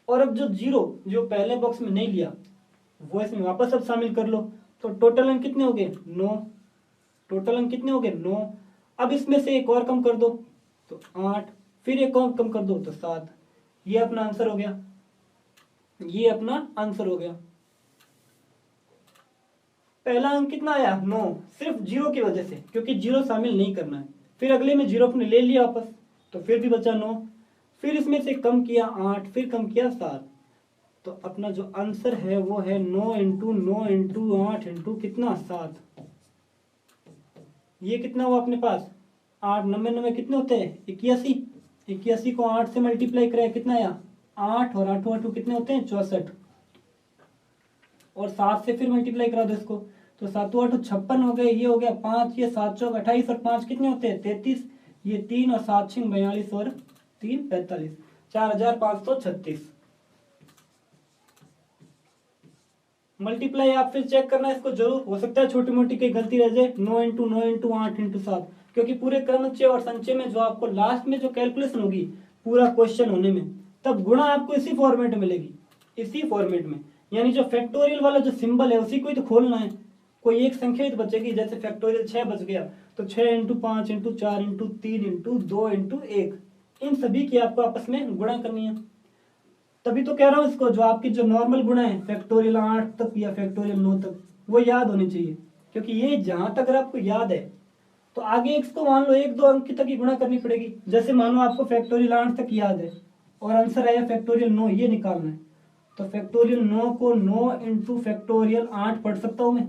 S1: और अब जो जीरो जो पहले बॉक्स में नहीं लिया वो इसमें वापस अब शामिल कर लो। तो टोटल अंक कितने हो गए 9, टोटल अंक कितने हो गए 9। अब इसमें से एक और कम कर दो तो 8, फिर एक और कम कर दो तो 7। ये अपना आंसर हो गया, ये अपना आंसर हो गया। पहला अंक कितना आया 9, सिर्फ जीरो की वजह से, क्योंकि जीरो शामिल नहीं करना है। फिर अगले में जीरो अपने ले लिया वापस तो फिर भी बचा 9, फिर इसमें से कम किया 8, फिर कम किया 7। तो अपना जो आंसर है वो है 9 इंटू 9 इंटू 8 इंटू कितना 7। ये कितना हुआ अपने पास 8, 99 कितने होते हैं 81। 81 को 8 से मल्टीप्लाई करें कितना आया 8, और 8 8 कितने होते हैं 64, और 7 से फिर मल्टीप्लाई करा दो इसको तो 7 8 56 हो गए। ये हो गया 5, ये 7 चौक 28 और 5 कितने होते हैं 33। ये 3 और 7 6 42 और 3 45, 4536। मल्टीप्लाई आप फिर चेक करना इसको जरूर, हो सकता है छोटी मोटी कई गलती रह जाए। 9 इंटू 9 इंटू 8 इंटू 7, क्योंकि पूरे क्रमचय और संचय में जो आपको लास्ट में जो कैलकुलेशन होगी पूरा क्वेश्चन होने में, तब गुणा आपको इसी फॉर्मेट में मिलेगी, इसी फॉर्मेट में। यानी जो फैक्टोरियल वाला जो सिंबल है उसी को ही तो खोलना है। कोई एक संख्या ही तो बचेगी, जैसे फैक्टोरियल 6 बच गया तो 6 into 5 into 4 into 3 into 2 into 1, इन सभी की आपको आपस में गुणा करनी है। तभी तो कह रहा हूं इसको, जो आपकी जो नॉर्मल गुणा है फैक्टोरियल 8 तक या फैक्टोरियल 9 तक, वो याद होनी चाहिए। क्योंकि ये जहां तक अगर आपको याद है तो आगे इसको मान लो 1 2 अंक तक ही गुणा करनी पड़ेगी। जैसे मानो आपको फैक्टोरियल 8 तक याद है और आंसर आया फैक्टोरियल 9, ये निकालना है तो फैक्टोरियल 9 को 9 इंटू फैक्टोरियल 8 पढ़ सकता हूं मैं,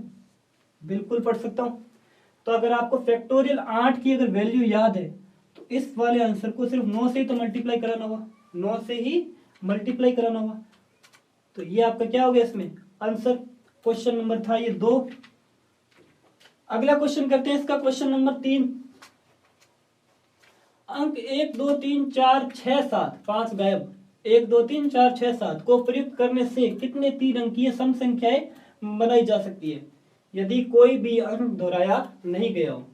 S1: बिल्कुल पढ़ सकता हूं। तो अगर आपको फैक्टोरियल 8 की अगर वैल्यू याद है तो इस वाले आंसर को सिर्फ 9 से ही तो मल्टीप्लाई कराना होगा, 9 से ही मल्टीप्लाई कराना होगा। तो ये आपका क्या हो गया इसमें आंसर। क्वेश्चन नंबर था ये 2। अगला क्वेश्चन करते हैं इसका, क्वेश्चन नंबर 3। अंक 1 2 3 4 6 7 5 गायब, 1 2 3 4 6 7 को प्रयुक्त करने से कितने 3 अंकीय सम संख्याएं बनाई जा सकती है यदि कोई भी अंक दोहराया नहीं गया हो।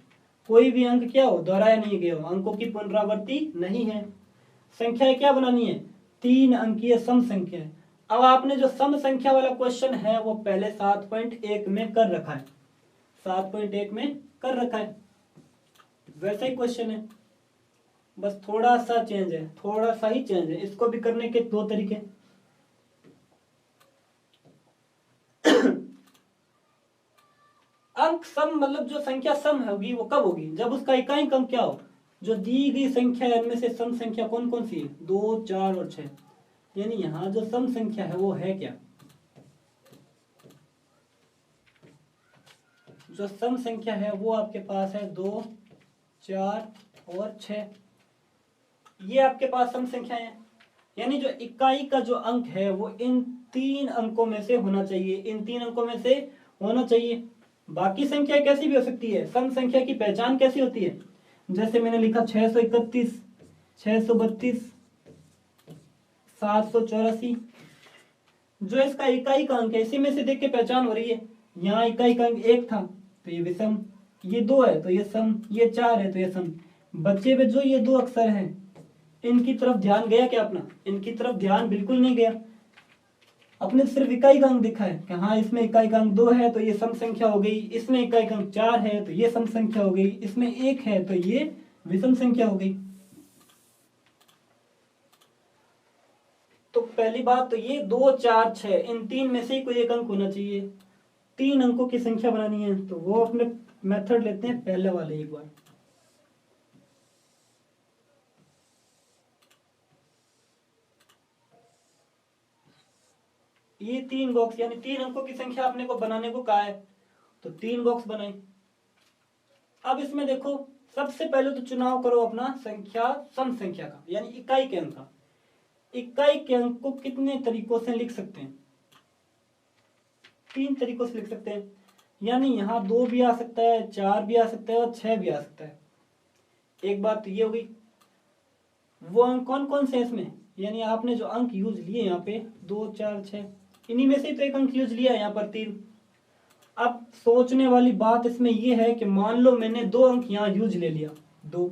S1: कोई भी अंक क्या हो दोहराया नहीं गया हो, अंकों की पुनरावृत्ति नहीं है। संख्याएं क्या बनानी है 3 अंकीय सम संख्या। अब आपने जो सम संख्या वाला क्वेश्चन है वो पहले 7.1 में कर रखा है, 7.1 में कर रखा है, वैसा ही क्वेश्चन है, बस थोड़ा सा चेंज है, थोड़ा सा ही चेंज है। इसको भी करने के 2 तरीके। अंक सम मतलब जो संख्या सम होगी वो कब होगी, जब उसका इकाई अंक क्या हो। जो दी गई संख्या है इनमें से सम संख्या कौन कौन सी है 2 4 और 6। यानी यहां जो सम संख्या है वो है क्या, जो सम संख्या है वो आपके पास है 2 4 और 6। ये आपके पास सम संख्या है। यानी जो इकाई का जो अंक है वो इन 3 अंकों में से होना चाहिए, इन 3 अंकों में से होना चाहिए। बाकी संख्या कैसी भी हो सकती है, सम संख्या की पहचान कैसी होती है, जैसे मैंने लिखा 631 632 784, जो इसका इकाई का अंक है इसी में से देख के पहचान हो रही है। यहाँ इकाई का अंक 1 था तो ये विषम, ये 2 है तो ये सम, ये 4 है तो ये सम। बच्चे में जो ये 2 अक्षर हैं इनकी तरफ ध्यान गया क्या अपना, इनकी तरफ ध्यान बिल्कुल नहीं गया। अपने सिर्फ इकाई का अंक दिखा है कि हाँ इसमें इकाई का अंक 2 है तो ये सम संख्या हो गई, इसमें इकाई का अंक 4 है तो ये सम संख्या हो गई, इसमें 1 है तो ये विषम संख्या हो गई। तो पहली बात तो ये 2 4 6 इन 3 में से ही कोई एक अंक होना चाहिए। 3 अंकों की संख्या बनानी है तो वो अपने मेथड लेते हैं पहले वाले एक बार। ये 3 बॉक्स यानी 3 अंकों की संख्या अपने को बनाने को कहा है तो 3 बॉक्स बनाए। अब इसमें देखो सबसे पहले तो चुनाव करो अपना संख्या सम संख्या का, यानी इकाई के अंक का। इकाई के अंक को कितने तरीकों से लिख सकते हैं, 3 तरीकों से लिख सकते हैं। यानी यहाँ 2 भी आ सकता है, 4 भी आ सकता है और 6 भी आ सकता है। एक बात तो ये हो गई। वो अंक कौन कौन से इसमें, यानी आपने जो अंक यूज लिए यहाँ पे 2 4 6, इन्हीं में से तो एक अंक यूज लिया है यहाँ पर 3। अब सोचने वाली बात इसमें ये है कि मान लो मैंने 2 अंक यहाँ यूज ले लिया 2,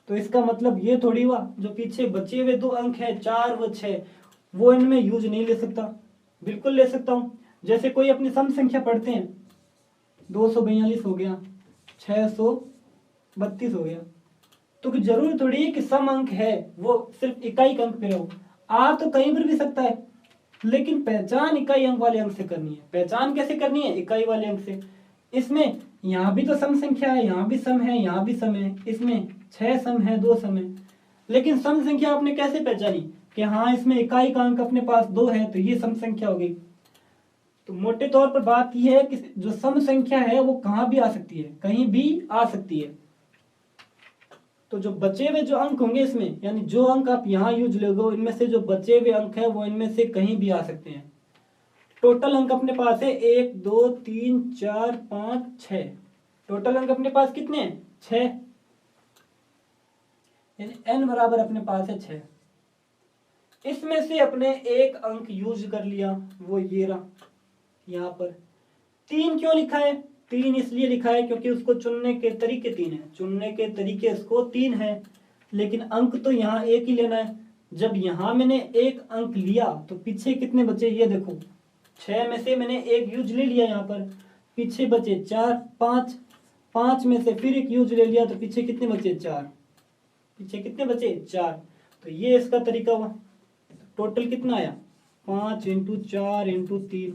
S1: तो इसका मतलब ये थोड़ी हुआ जो पीछे बचे हुए 2 अंक है 4 व 6 वो इनमें यूज नहीं ले सकता। बिल्कुल ले सकता हूं। जैसे कोई अपनी सम संख्या पढ़ते हैं, 242 हो गया, 632 हो गया, तो जरूरी थोड़ी है कि सम अंक है वो सिर्फ इकाई का अंक पे हो। आ तो कहीं पर भी सकता है, लेकिन पहचान इकाई अंक वाले अंक से करनी है। पहचान कैसे करनी है? इकाई वाले अंक से। इसमें यहाँ भी तो सम संख्या है, यहाँ भी सम है, यहाँ भी सम है, इसमें 6 सम है, 2 सम है, लेकिन सम संख्या आपने कैसे पहचानी कि हाँ इसमें इकाई का अंक अपने पास 2 है तो ये सम संख्या हो गई। तो मोटे तौर पर बात यह है कि जो सम संख्या है वो कहाँ भी आ सकती है, कहीं भी आ सकती है। तो जो बचे हुए जो अंक होंगे इसमें, यानी जो अंक आप यहाँ यूज लोगे, इनमें से जो बचे हुए अंक है वो इनमें से कहीं भी आ सकते हैं। टोटल अंक अपने पास है 1 2 3 4 5 6। टोटल अंक अपने पास कितने हैं? 6, यानी n बराबर अपने पास है 6। इसमें से अपने एक अंक यूज कर लिया, वो ये रहा। यहाँ पर 3 क्यों लिखा है? 3 इसलिए लिखा है क्योंकि उसको चुनने के तरीके 3 है, चुनने के तरीके इसको 3 है, लेकिन अंक तो यहाँ एक ही लेना है। जब यहाँ मैंने एक अंक लिया तो पीछे कितने बचे? ये देखो, 6 में से मैंने एक यूज ले लिया, यहाँ पर पीछे बचे 4 5, 5 में से फिर एक यूज ले लिया तो पीछे कितने बचे? 4, पीछे कितने बचे? 4। तो ये इसका तरीका हुआ। टोटल कितना आया? 5 × 4 × 3,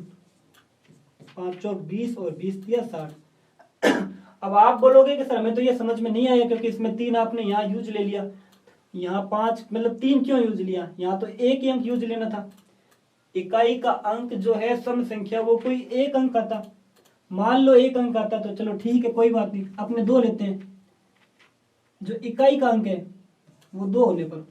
S1: 5 चौक 20 और 20 दिया 60। अब आप बोलोगे कि सर हमें तो ये समझ में नहीं आया क्योंकि इसमें 3 आपने यहाँ यूज ले लिया, यहाँ 5 मतलब 3 क्यों यूज लिया? यहाँ तो एक ही अंक यूज लेना था। इकाई का अंक जो है सम संख्या वो कोई एक अंक आता। मान लो एक अंक आता तो चलो ठीक है, कोई बात नहीं, अपने 2 लेते हैं। जो इकाई का अंक है वो 2 होने पर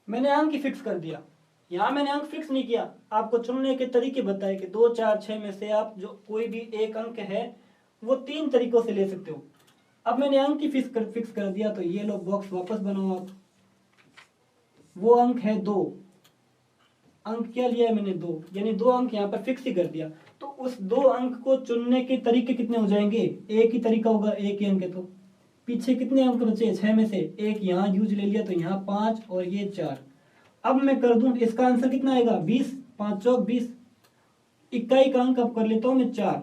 S1: मैंने अंक ही फिक्स कर दिया। यहाँ मैंने अंक फिक्स नहीं किया, आपको चुनने के तरीके बताए कि 2 4 6 में से आप जो कोई भी एक अंक है वो 3 तरीकों से ले सकते हो। अब मैंने अंक ही फिक्स कर दिया, तो ये लो बॉक्स वापस बनाओ आप। वो अंक है 2, अंक क्या लिया है मैंने? 2, यानी 2 अंक यहाँ पर फिक्स ही कर दिया। तो उस 2 अंक को चुनने के तरीके कितने हो जाएंगे? एक ही तरीका होगा, एक ही अंक है। तो पीछे कितने अंक बचे? 6 में से एक यहाँ यूज ले लिया तो यहाँ 5 और ये 4। अब मैं कर दूं, इसका आंसर कितना आएगा? 20, 5 चौक 20। इकाई का अंक अब कर लेता हूं मैं 4।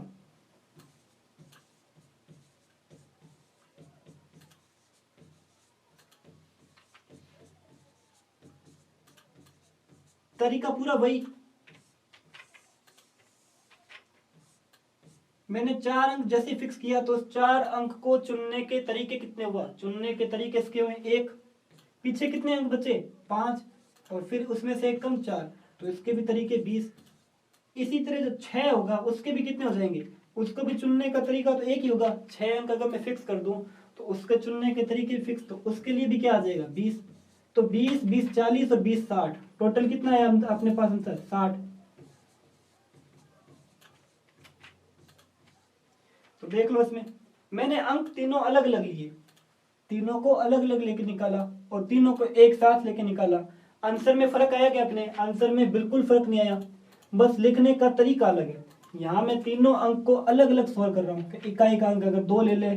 S1: तरीका पूरा वही। मैंने 4 अंक जैसे फिक्स किया तो 4 अंक को चुनने के तरीके कितने हुआ? चुनने के तरीके इसके हुए 1, पीछे कितने अंक बचे? 5, और फिर उसमें से एक कम 4, तो इसके भी तरीके 20। इसी तरह जो 6 होगा उसके भी कितने हो जाएंगे? उसको भी चुनने का तरीका तो एक ही होगा। 6 अंक अगर मैं फिक्स कर दूं तो उसके चुनने के तरीके फिक्स, तो उसके लिए भी क्या आ जाएगा? 20। तो 20 20 40 और 20 60। टोटल कितना है अपने पास आंसर? 60। तो देख लो, इसमें मैंने अंक तीनों अलग अलग लिए, तीनों को अलग अलग लेके निकाला और तीनों को एक साथ लेके निकाला। आंसर में फर्क आया क्या? अपने आंसर में बिल्कुल फर्क नहीं आया, बस लिखने का तरीका अलग है। यहाँ मैं तीनों अंक को अलग अलग सॉल्व कर रहा हूँ। इकाई का अंक अगर 2 ले ले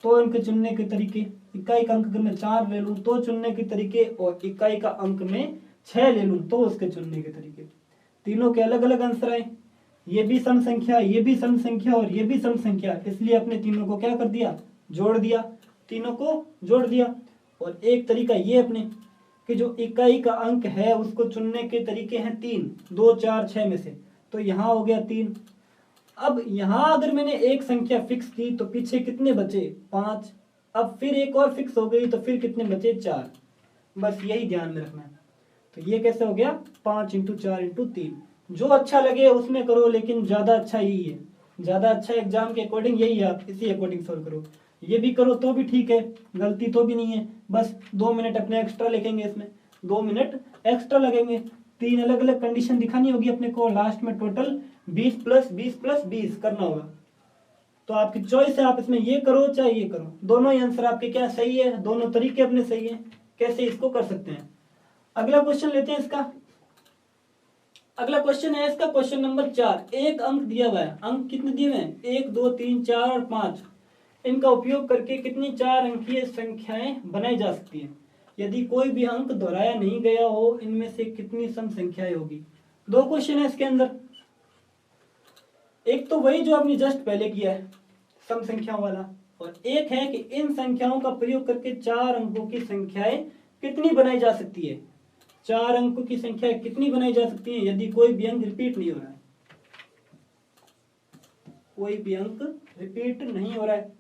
S1: तो इनके चुनने के तरीके, इकाई का अंक अगर मैं 4 ले लूँ तो चुनने के तरीके, और इकाई का अंक में 6 ले लूँ तो उसके चुनने के तरीके। तीनों के अलग अलग आंसर आए। ये भी सम संख्या, ये भी सम संख्या और ये भी सम संख्या, इसलिए अपने तीनों को क्या कर दिया? जोड़ दिया, तीनों को जोड़ दिया। और एक तरीका ये अपने कि जो इकाई का अंक है उसको चुनने के तरीके हैं 3, 2 4 6 में से, तो यहाँ हो गया 3। अब यहाँ अगर मैंने एक संख्या फिक्स की तो पीछे कितने बचे? 5। अब फिर एक और फिक्स हो गई तो फिर कितने बचे? 4। बस यही ध्यान में रखना है। तो ये कैसे हो गया? 5 × 4 × 3। जो अच्छा लगे उसमें करो, लेकिन ज्यादा अच्छा यही है, ज्यादा अच्छा एग्जाम के अकॉर्डिंग यही है, आप इसी अकॉर्डिंग सॉल्व करो। ये भी करो तो भी ठीक है, गलती तो भी नहीं है। बस 2 मिनट अपने एक्स्ट्रा लिखेंगे, इसमें 2 मिनट एक्स्ट्रा लगेंगे। 3 अलग अलग कंडीशन दिखानी होगी अपने को, लास्ट में टोटल 20 + 20 + 20 करना होगा। तो आपकी चॉइस है, आप इसमें ये करो चाहे ये करो, दोनों ही आंसर आपके क्या सही है, दोनों तरीके अपने सही है। कैसे इसको कर सकते हैं? अगला क्वेश्चन लेते हैं इसका। अगला क्वेश्चन है इसका क्वेश्चन नंबर 4। एक अंक दिया हुआ है, अंक कितने दिए हुए हैं 1 2 3 4 और 5। इनका उपयोग करके कितनी 4 अंकीय संख्याएं बनाई जा सकती हैं। यदि कोई भी अंक दोहराया नहीं गया हो, इनमें से कितनी सम संख्याएं होगी। दो क्वेश्चन है इसके अंदर। एक तो वही जो आपने जस्ट पहले किया है सम संख्याओं वाला, और एक है कि इन संख्याओं का प्रयोग करके 4 अंकों की संख्याएं कितनी बनाई जा सकती है। 4 अंकों की संख्या कितनी बनाई जा सकती है यदि कोई भी अंक रिपीट नहीं हो रहा है। कोई भी अंक रिपीट नहीं हो रहा है।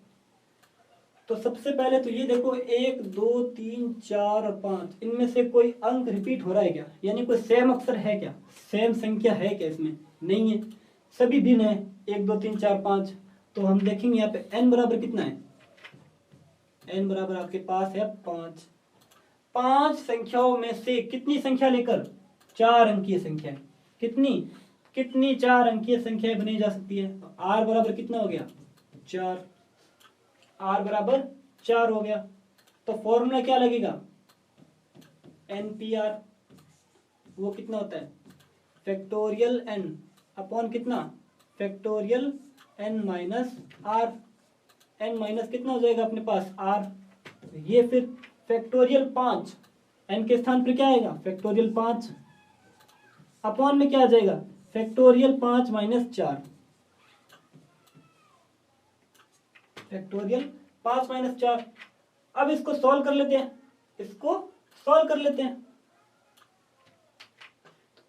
S1: तो सबसे पहले तो ये देखो 1 2 3 4 और 5, इनमें से कोई अंक रिपीट हो रहा है क्या, यानी कोई सेम अक्षर है क्या, सेम संख्या है क्या इसमें, नहीं है, सभी भिन्न है 1 2 3 4 5। तो हम देखेंगे यहाँ पे n बराबर कितना है, n बराबर आपके पास है 5। 5 संख्याओं में से कितनी संख्या लेकर 4 अंकीय संख्या है, कितनी 4 अंकीय संख्याएं बनाई जा सकती है। r बराबर कितना हो गया 4, r बराबर 4 हो गया। तो फॉर्मूला क्या लगेगा NPR, वो कितना होता है फैक्टोरियल n अपॉन कितना factorial n minus r। n minus कितना हो जाएगा अपने पास r, ये फिर फैक्टोरियल 5 n के स्थान पर क्या आएगा फैक्टोरियल 5 अपॉन में क्या आ जाएगा फैक्टोरियल 5 माइनस 4, फैक्टोरियल 5 माइनस 4। अब इसको सॉल्व कर लेते हैं,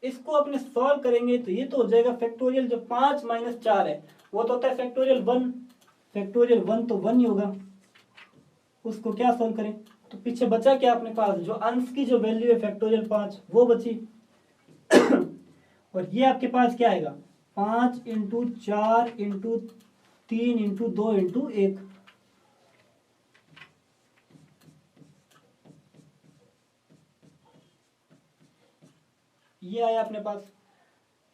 S1: इसको अपने सॉल्व करेंगे तो ये तो हो जाएगा फैक्टोरियल जो 5 माइनस 4 है वो तो होता है फैक्टोरियल 1, फैक्टोरियल 1 तो 1 ही होगा। उसको क्या सॉल्व करें तो पीछे बचा क्या अपने पास, जो अंश की जो वैल्यू है फैक्टोरियल 5 वो बची। और ये आपके पास क्या आएगा 5 इंटू 4 इंटू 3 इंटू 2 इंटू 1। ये आया अपने पास।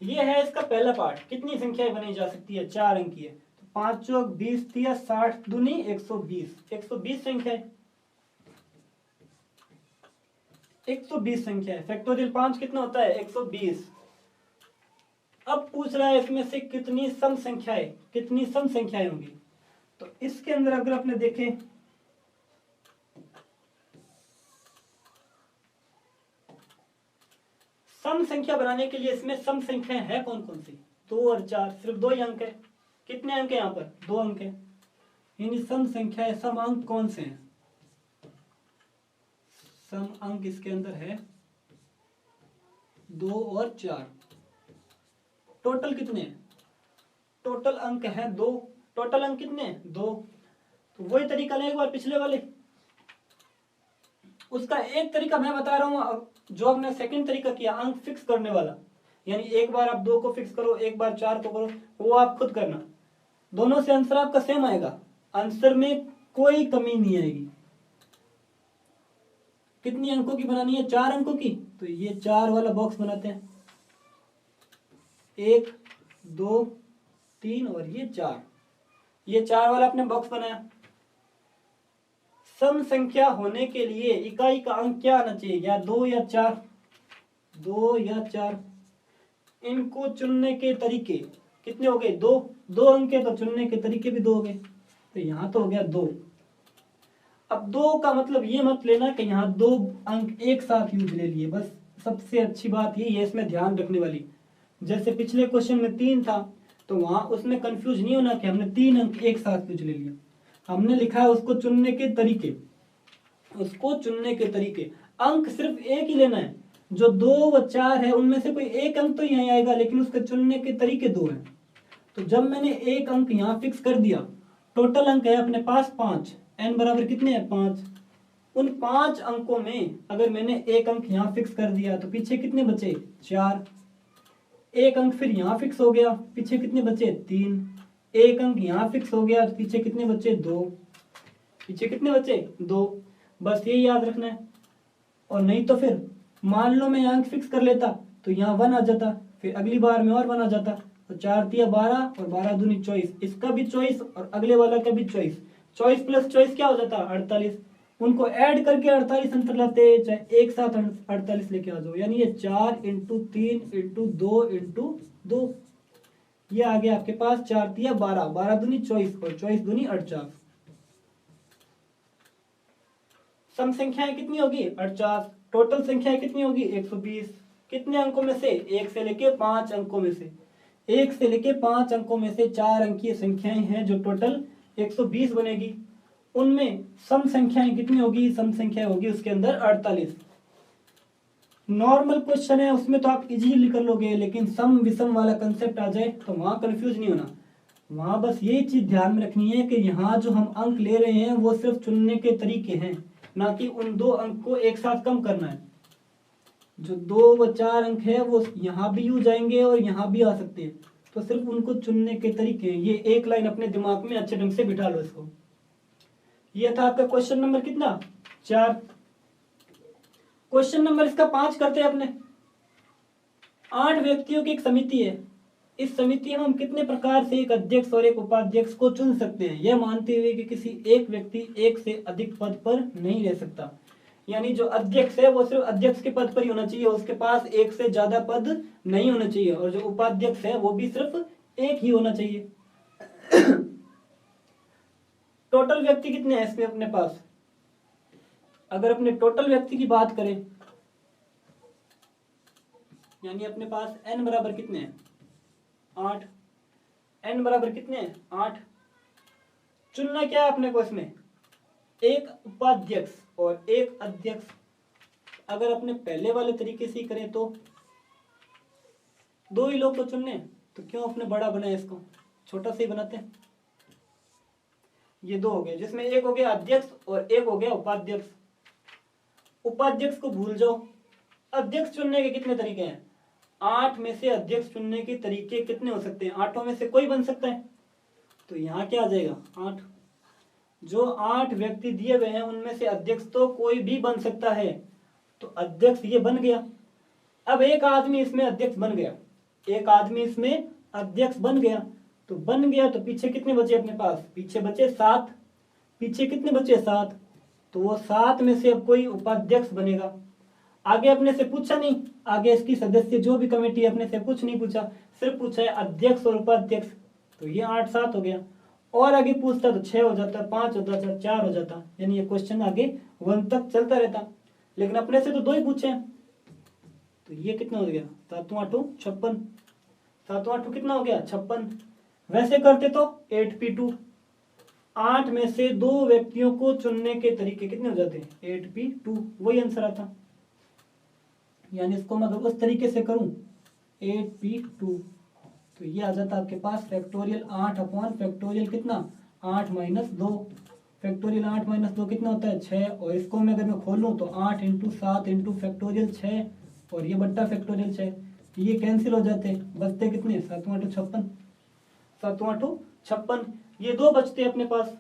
S1: ये है इसका पहला पार्ट, कितनी संख्याएं बनाई जा सकती है 4 अंक की है। तो 5 चौक 20 दिया 60 दूनी 120 संख्याएं, 120 संख्या है। फैक्टोरियल 5 कितना होता है 120। अब पूछ रहा है इसमें से कितनी सम संख्याएं होंगी। तो इसके अंदर अगर आपने देखें सम संख्या बनाने के लिए इसमें सम संख्याएं है कौन कौन सी 2 और 4, सिर्फ 2 ही अंक है। कितने अंक है यहाँ पर 2 अंक है, यानी सम संख्या है, सम अंक कौन से हैं, सम अंक इसके अंदर है 2 और 4। टोटल कितने हैं, टोटल अंक है 2, टोटल अंक कितने हैं 2। तो वही तरीका लें एक बार पिछले वाले, उसका एक तरीका मैं बता रहा हूं जो हमने सेकंड तरीका किया अंक फिक्स करने वाला, यानी एक बार आप 2 को फिक्स करो एक बार 4 को करो, वो आप खुद करना। दोनों से आंसर आपका सेम आएगा, आंसर में कोई कमी नहीं आएगी। कितनी अंकों की बनानी है 4 अंकों की, तो ये 4 वाला बॉक्स बनाते हैं 1 2 3 और ये 4, ये 4 वाला आपने बॉक्स बनाया। सम संख्या होने के लिए इकाई का अंक क्या आना चाहिए, या 2 या 4, 2 या 4। इनको चुनने के तरीके कितने हो गए 2 अंक है तो चुनने के तरीके भी 2 हो गए, तो यहां तो हो गया 2। अब 2 का मतलब ये मत लेना कि यहाँ 2 अंक एक साथ यूज ले लिए, बस सबसे अच्छी बात यही है इसमें ध्यान रखने वाली। जैसे पिछले क्वेश्चन में 3 था तो वहां उसमें कंफ्यूज नहीं होना कि हमने 3 अंक एक साथ यूज ले लिया, हमने लिखा है उसको चुनने के तरीके, अंक सिर्फ एक ही लेना है। जो 2 व 4 है उनमें से कोई एक अंक तो यहीं आएगा, लेकिन उसके चुनने के तरीके 2 हैं। तो जब मैंने एक अंक यहाँ फिक्स कर दिया, टोटल अंक है अपने पास 5, n बराबर कितने हैं 5। उन 5 अंकों में अगर मैंने एक अंक यहाँ फिक्स कर दिया तो पीछे कितने बचे 4, एक अंक फिर यहाँ फिक्स हो गया, पीछे कितने बचे 3, एक अंक यहाँ फिक्स हो गया तो पीछे कितने बचे 2, बस यही याद रखना है। और नहीं तो फिर मान लो मैं अंक फिक्स कर लेता तो यहाँ 1 आ जाता, फिर अगली बार में और 1 आ जाता, तो 4 तिया 12 और 12 दूनी 24, इसका भी 24 और अगले वाला का भी 24, 24 प्लस 24 क्या हो जाता 48। उनको ऐड करके 48 आंसर लाते, चाहे एक साथ 48 लेके आ जाओ, यानी ये 4 इंटू 3 इंटू 2 इंटू 2, ये आ गया आपके पास 4 तिया 12, 12 दूनी 24 और 24 दूनी 48। सम संख्याएं कितनी होगी 48, टोटल संख्याएं कितनी होगी 120। कितने अंकों में से, 1 से लेके 5 अंकों में से, 1 से लेके 5 अंकों में से 4 अंकीय संख्याएं हैं जो टोटल 120 बनेगी। उनमें सम संख्याएं कितनी होगी, सम संख्या होगी उसके अंदर 48। नॉर्मल क्वेश्चन है उसमें तो आप इजीली कर लोगे, लेकिन सम विषम वाला कंसेप्ट आ जाए तो वहां कंफ्यूज नहीं होना। वहां बस ये चीज ध्यान में रखनी है कि यहाँ जो हम अंक ले रहे हैं वो सिर्फ चुनने के तरीके हैं, ना कि उन दो अंक को एक साथ कम करना है। जो 2 व 4 अंक है वो यहाँ भी यूज जाएंगे और यहाँ भी आ सकते हैं, तो सिर्फ उनको चुनने के तरीके हैं। ये एक लाइन अपने दिमाग में अच्छे ढंग से बिठा लो इसको। ये था आपका क्वेश्चन नंबर कितना 4। क्वेश्चन नंबर इसका 5 करते हैं अपने। 8 व्यक्तियों की एक समिति है, इस समिति में हम कितने प्रकार से एक अध्यक्ष और एक उपाध्यक्ष को चुन सकते हैं, यह मानते हुए कि किसी एक व्यक्ति एक से अधिक पद पर नहीं रह सकता। यानी जो अध्यक्ष है वो सिर्फ अध्यक्ष के पद पर ही होना चाहिए, उसके पास एक से ज्यादा पद नहीं होना चाहिए, और जो उपाध्यक्ष है वो भी सिर्फ एक ही होना चाहिए। टोटल व्यक्ति कितने हैं इसमें अपने पास, अगर अपने टोटल व्यक्ति की बात करें, यानी अपने पास n बराबर कितने हैं 8, n बराबर कितने हैं 8। चुनना क्या है अपने को इसमें, एक उपाध्यक्ष और एक अध्यक्ष। अगर अपने पहले वाले तरीके से ही करें तो 2 ही लोग को चुनने, तो क्यों अपने बड़ा बनाए, इसको छोटा से ही बनाते हैं। ये 2 हो गए, जिसमें एक हो गया अध्यक्ष और एक हो गया उपाध्यक्ष। उपाध्यक्ष को भूल जाओ। अध्यक्ष चुनने के कितने तरीके हैं, 8 में से अध्यक्ष चुनने के तरीके कितने हो सकते हैं, 8 में से कोई बन सकता है। तो यहाँ क्या आ जाएगा 8। जो 8 व्यक्ति दिए हुए हैं उनमें से अध्यक्ष तो कोई भी बन सकता है, तो अध्यक्ष ये बन गया। अब एक आदमी इसमें अध्यक्ष बन गया, एक आदमी इसमें अध्यक्ष बन गया, तो बन गया तो पीछे कितने बचे अपने पास, पीछे बचे 7। पीछे कितने बचे 7, तो वो 7 में से अब कोई उपाध्यक्ष बनेगा। आगे अपने से पूछा नहीं, आगे इसकी सदस्य जो भी कमेटी है अपने से कुछ नहीं पूछा, सिर्फ पूछा है अध्यक्ष और उपाध्यक्ष, तो ये 8 7 हो गया। और आगे पूछता तो 6 हो जाता, 5 हो जाता, 4 हो जाता, यानी ये क्वेश्चन आगे 1 तक चलता रहता। लेकिन अपने से तो 2 ही पूछे हैं, तो ये कितना हो गया 7 8 56, 7 8 कितना हो गया 56। वैसे करते तो 8p2, 8 में से 2 व्यक्तियों को चुनने के तरीके कितने हो जाते 8p2, वही आंसर आता। यानी इसको मैं अगर उस तरीके से करूं 8p2, तो ये आ जाता आपके पास फैक्टोरियल 8 अपॉन फैक्टोरियल कितना 8 माइनस 2। फैक्टोरियल 8 माइनस 2 कितना होता है 6, और इसको मैं अगर मैं खोलूं तो 8 इंटू 7 इंटू फैक्टोरियल 6, और ये बट्टा फैक्टोरियल 6, ये कैंसिल हो जाते, बचते कितने 7 8 56, 7 8 56, ये 2 बचते अपने पास।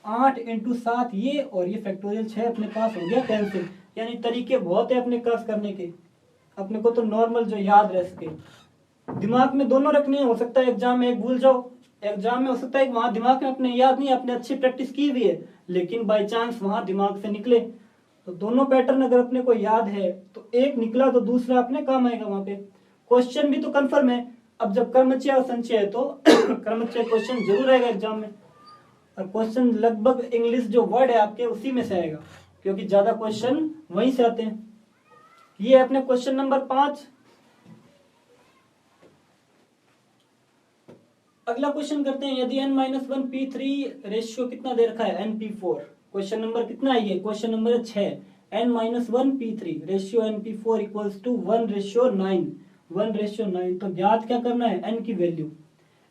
S1: 8 इंटू 7 ये, और ये फैक्टोरियल 6 अपने पास हो गया कैंसिल। यानी तरीके बहुत है अपने पास करने के, अपने को तो नॉर्मल जो याद रह सके। दिमाग में दोनों रखने, हो सकता है एग्जाम में एक भूल जाओ, एग्जाम में हो सकता है वहां दिमाग में अपने याद नहीं, अपने अच्छी प्रैक्टिस की हुई है, लेकिन बाई चांस वहां दिमाग से निकले, तो दोनों पैटर्न अगर अपने को याद है तो एक निकला तो दूसरा अपने काम आएगा वहां पे। क्वेश्चन भी तो कन्फर्म है। अब जब कर्मचय और संचय है तो कर्मचय क्वेश्चन जरूर आएगा एग्जाम में, और क्वेश्चन लगभग इंग्लिश जो वर्ड है आपके उसी में से आएगा, क्योंकि ज्यादा क्वेश्चन वहीं से आते हैं। ये है अपने क्वेश्चन नंबर 5। अगला क्वेश्चन करते हैं, यदि n-1p3 रेशियो कितना दे रखा है np4। क्वेश्चन नंबर कितना है ये, question number 6। n-1p3 ratio np4 equals to 1:9, 1:9। तो ज्ञात क्या करना है, n की वैल्यू,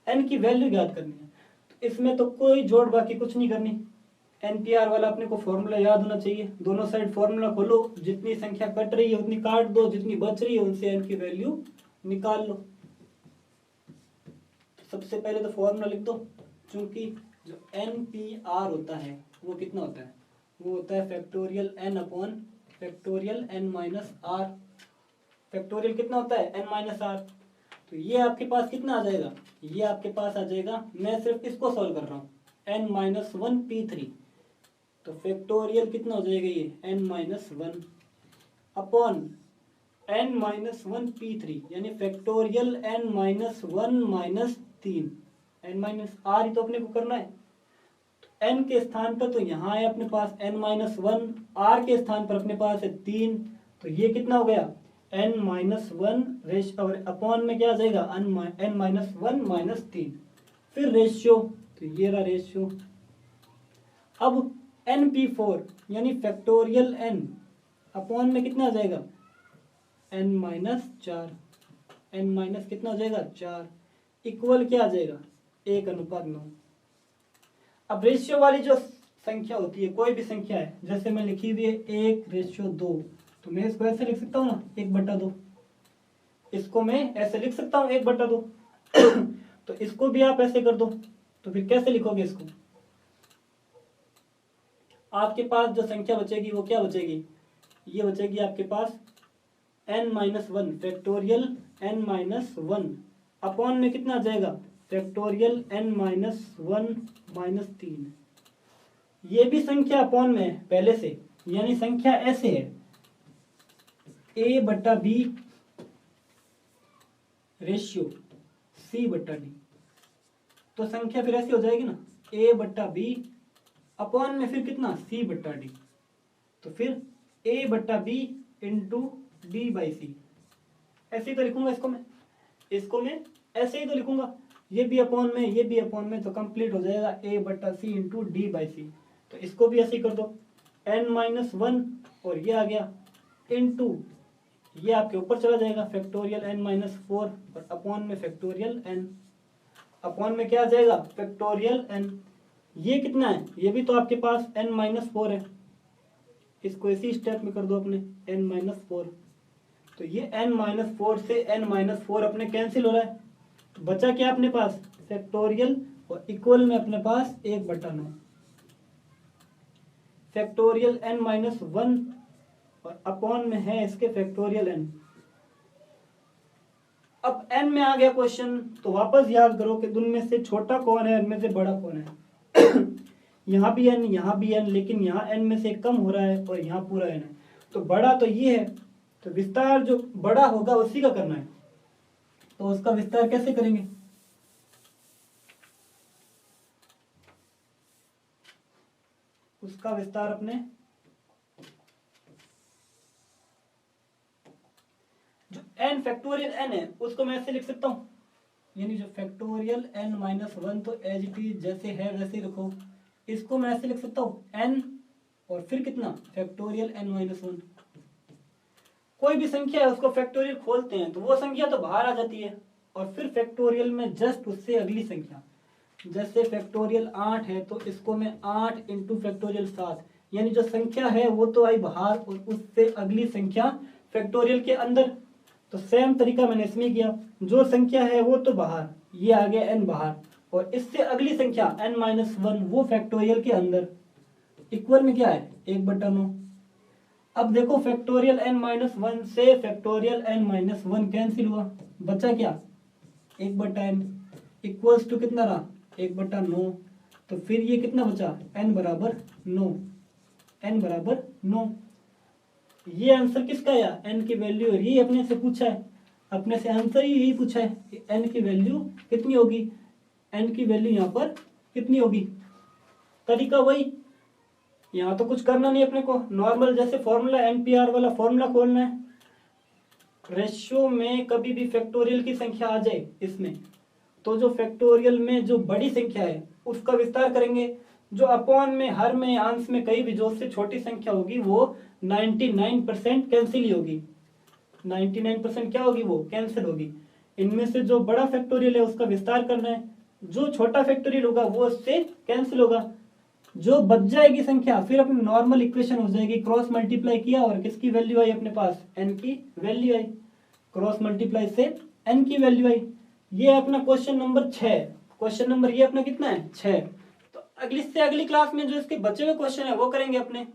S1: n की वैल्यू ज्ञात करनी है। तो इसमें तो कोई जोड़ बाकी कुछ नहीं करनी, एनपीआर वाला अपने को फॉर्मूला याद होना चाहिए। दोनों साइड फॉर्मूला खोलो, जितनी संख्या कट रही है उतनी काट दो, जितनी बच रही है उनसे एन की वैल्यू निकाल लो। सबसे पहले तो फॉर्मूला लिख दो, क्योंकि जो NPR होता है वो कितना होता है, वो होता है factorial n upon factorial n minus R. Factorial कितना होता है n माइनस आर। तो ये आपके पास कितना आ जाएगा, ये आपके पास आ जाएगा, मैं सिर्फ इसको सॉल्व कर रहा हूँ, n-1p3 तो फैक्टोरियल कितना हो जाएगा ये n-1 अपॉन n-1 P3 यानी फैक्टोरियल n-1 -3 n-r ही तो अपने को करना है। तो n के स्थान पर तो यहाँ है अपने पास n-1, r के स्थान पर अपने पास है 3, तो ये कितना हो गया n-1 रेश और अपॉन में क्या आ जाएगा n-1 -3, फिर रेशियो, तो ये रहा रेशियो। अब np4 यानी फैक्टोरियल n अपॉन में कितना आ जाएगा n-4, n- कितना हो जाएगा 4 इक्वल क्या आ जाएगा 1:9। अब रेशियो वाली जो संख्या होती है, कोई भी संख्या है, जैसे मैं लिखी हुई है 1:2, तो मैं इसको ऐसे लिख सकता हूँ ना 1/2, इसको मैं ऐसे लिख सकता हूँ 1/2 तो इसको भी आप ऐसे कर दो, तो फिर कैसे लिखोगे इसको? आपके पास जो संख्या बचेगी वो क्या बचेगी, ये बचेगी आपके पास n-1 फैक्टोरियल n-1 अपॉन में कितना आ जाएगा फैक्टोरियल n-1 -3। ये भी संख्या अपॉन में है पहले से, यानी संख्या ऐसे है a/b रेशियो c/d, तो संख्या फिर ऐसी हो जाएगी ना a/b अपॉन में फिर कितना c/d, तो फिर a/b इंटू d/c, ऐसे ही तो लिखूंगा इसको मैं ऐसे ही तो लिखूंगा, ये भी अपॉन में ये भी अपॉन में, तो कंप्लीट हो जाएगा a/c इंटू d/c। तो इसको भी ऐसे ही कर दो n-1 और ये आ गया इंटू ये आपके ऊपर चला जाएगा फैक्टोरियल n-4 और अपॉन में फैक्टोरियल n, अपॉन में क्या आ जाएगा फैक्टोरियल n। ये कितना है, ये भी तो आपके पास n-4 है, इसको इसी स्टेप में कर दो अपने n-4, तो ये n-4 से n-4 अपने कैंसिल हो रहा है, तो बचा क्या अपने पास फैक्टोरियल और इक्वल में अपने पास 1/9 फैक्टोरियल n-1 और अपॉन में है इसके फैक्टोरियल n। अब n में आ गया क्वेश्चन, तो वापस याद करो कि उनमें से छोटा कौन है, उनमें से बड़ा कौन है यहाँ भी n यहाँ भी n, लेकिन यहाँ n में से कम हो रहा है और यहाँ पूरा n है, तो बड़ा तो ये है, तो विस्तार जो बड़ा होगा उसी का करना है, तो उसका विस्तार कैसे करेंगे? उसका विस्तार अपने जो n फैक्टोरियल n है उसको मैं ऐसे लिख सकता हूँ, यानी जो फैक्टोरियल n-1 तो एज इट इज जैसे है वैसे ही रखो, इसको मैं ऐसे लिख सकता हूँ n और फिर कितना फैक्टोरियल n-1। कोई भी संख्या है उसको फैक्टोरियल खोलते हैं तो वो संख्या तो बाहर आ जाती है, और फिर फैक्टोरियल में जस्ट उससे अगली संख्या, जैसे फैक्टोरियल 8 है तो इसको मैं 8 इंटू फैक्टोरियल 7, यानी जो संख्या है वो तो आई बाहर और उससे अगली संख्या फैक्टोरियल के अंदर, तो सेम तरीका मैंने इसमें किया, जो संख्या है वो तो बाहर, ये आ गया n बाहर, और इससे अगली संख्या n-1 वो फैक्टोरियल के अंदर, इक्वल में क्या है 1/9। अब देखो फैक्टोरियल n-1 से फैक्टोरियल n-1 कैंसिल हुआ, बचा क्या 1/n इक्वल्स टू कितना रहा 1/9, तो फिर ये कितना बचा n बराबर 9, n बराबर 9। ये आंसर किसका है, n की वैल्यू, ये अपने से पूछा है, अपने से आंसर ही यही पूछा है कि n की वैल्यू कितनी होगी, n की वैल्यू यहाँ पर कितनी होगी। तरीका वही, यहाँ तो कुछ करना नहीं अपने को, नॉर्मल जैसे फॉर्मूला NPR वाला फॉर्मूला खोलना है, रेशियो में कभी भी फैक्टोरियल की संख्या आ जाए इसमें, तो जो फैक्टोरियल में जो बड़ी संख्या है उसका विस्तार करेंगे, जो अपॉन में हर में अंश में कहीं भी जो उससे छोटी संख्या होगी वो 99% कैंसिल ही होगी, 99% क्या होगी वो कैंसिल होगी। इनमें से जो बड़ा फैक्टोरियल है उसका विस्तार करना है, जो छोटा फैक्टोरियल होगा वो उससे कैंसिल होगा, जो बच जाएगी संख्या फिर अपनी नॉर्मल इक्वेशन हो जाएगी, क्रॉस मल्टीप्लाई किया और किसकी वैल्यू आई अपने पास n की वैल्यू आई, क्रॉस मल्टीप्लाई से n की वैल्यू आई। ये अपना क्वेश्चन नंबर 6, क्वेश्चन नंबर ये अपना कितना है 6। तो अगली से अगली क्लास में जो इसके बचे हुए क्वेश्चन है वो करेंगे अपने।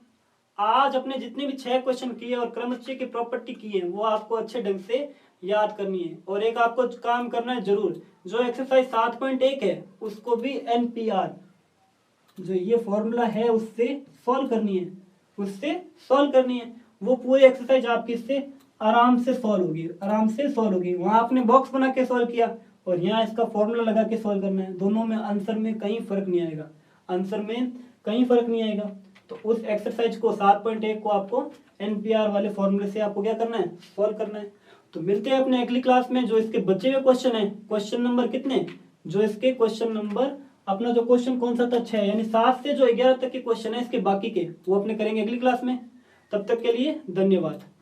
S1: आज अपने जितने भी 6 क्वेश्चन किए और क्रमचय की प्रॉपर्टी की है वो आपको अच्छे ढंग से याद करनी है, और एक आपको काम करना है जरूर, जो एक्सरसाइज 7.1 है उसको भी NPR जो ये फॉर्मूला है उससे सॉल्व करनी है, वो पूरी एक्सरसाइज आपकी इससे आराम से सॉल्व होगी। वहां आपने बॉक्स बना के सॉल्व किया और यहाँ इसका फॉर्मूला लगा के सॉल्व करना है। दोनों में आंसर में कहीं फर्क नहीं आएगा। तो उस एक्सरसाइज को 7.1 को आपको एनपीआर वाले फॉर्मूले से आपको क्या करना है, सॉल्व करना है। तो मिलते हैं अपने अगली क्लास में। जो इसके बचे हुए क्वेश्चन है, क्वेश्चन नंबर कितने, जो इसके क्वेश्चन नंबर अपना जो क्वेश्चन कौन सा था 6, यानी 7 से जो 11 तक के क्वेश्चन है इसके बाकी के, वो अपने करेंगे अगली क्लास में। तब तक के लिए धन्यवाद।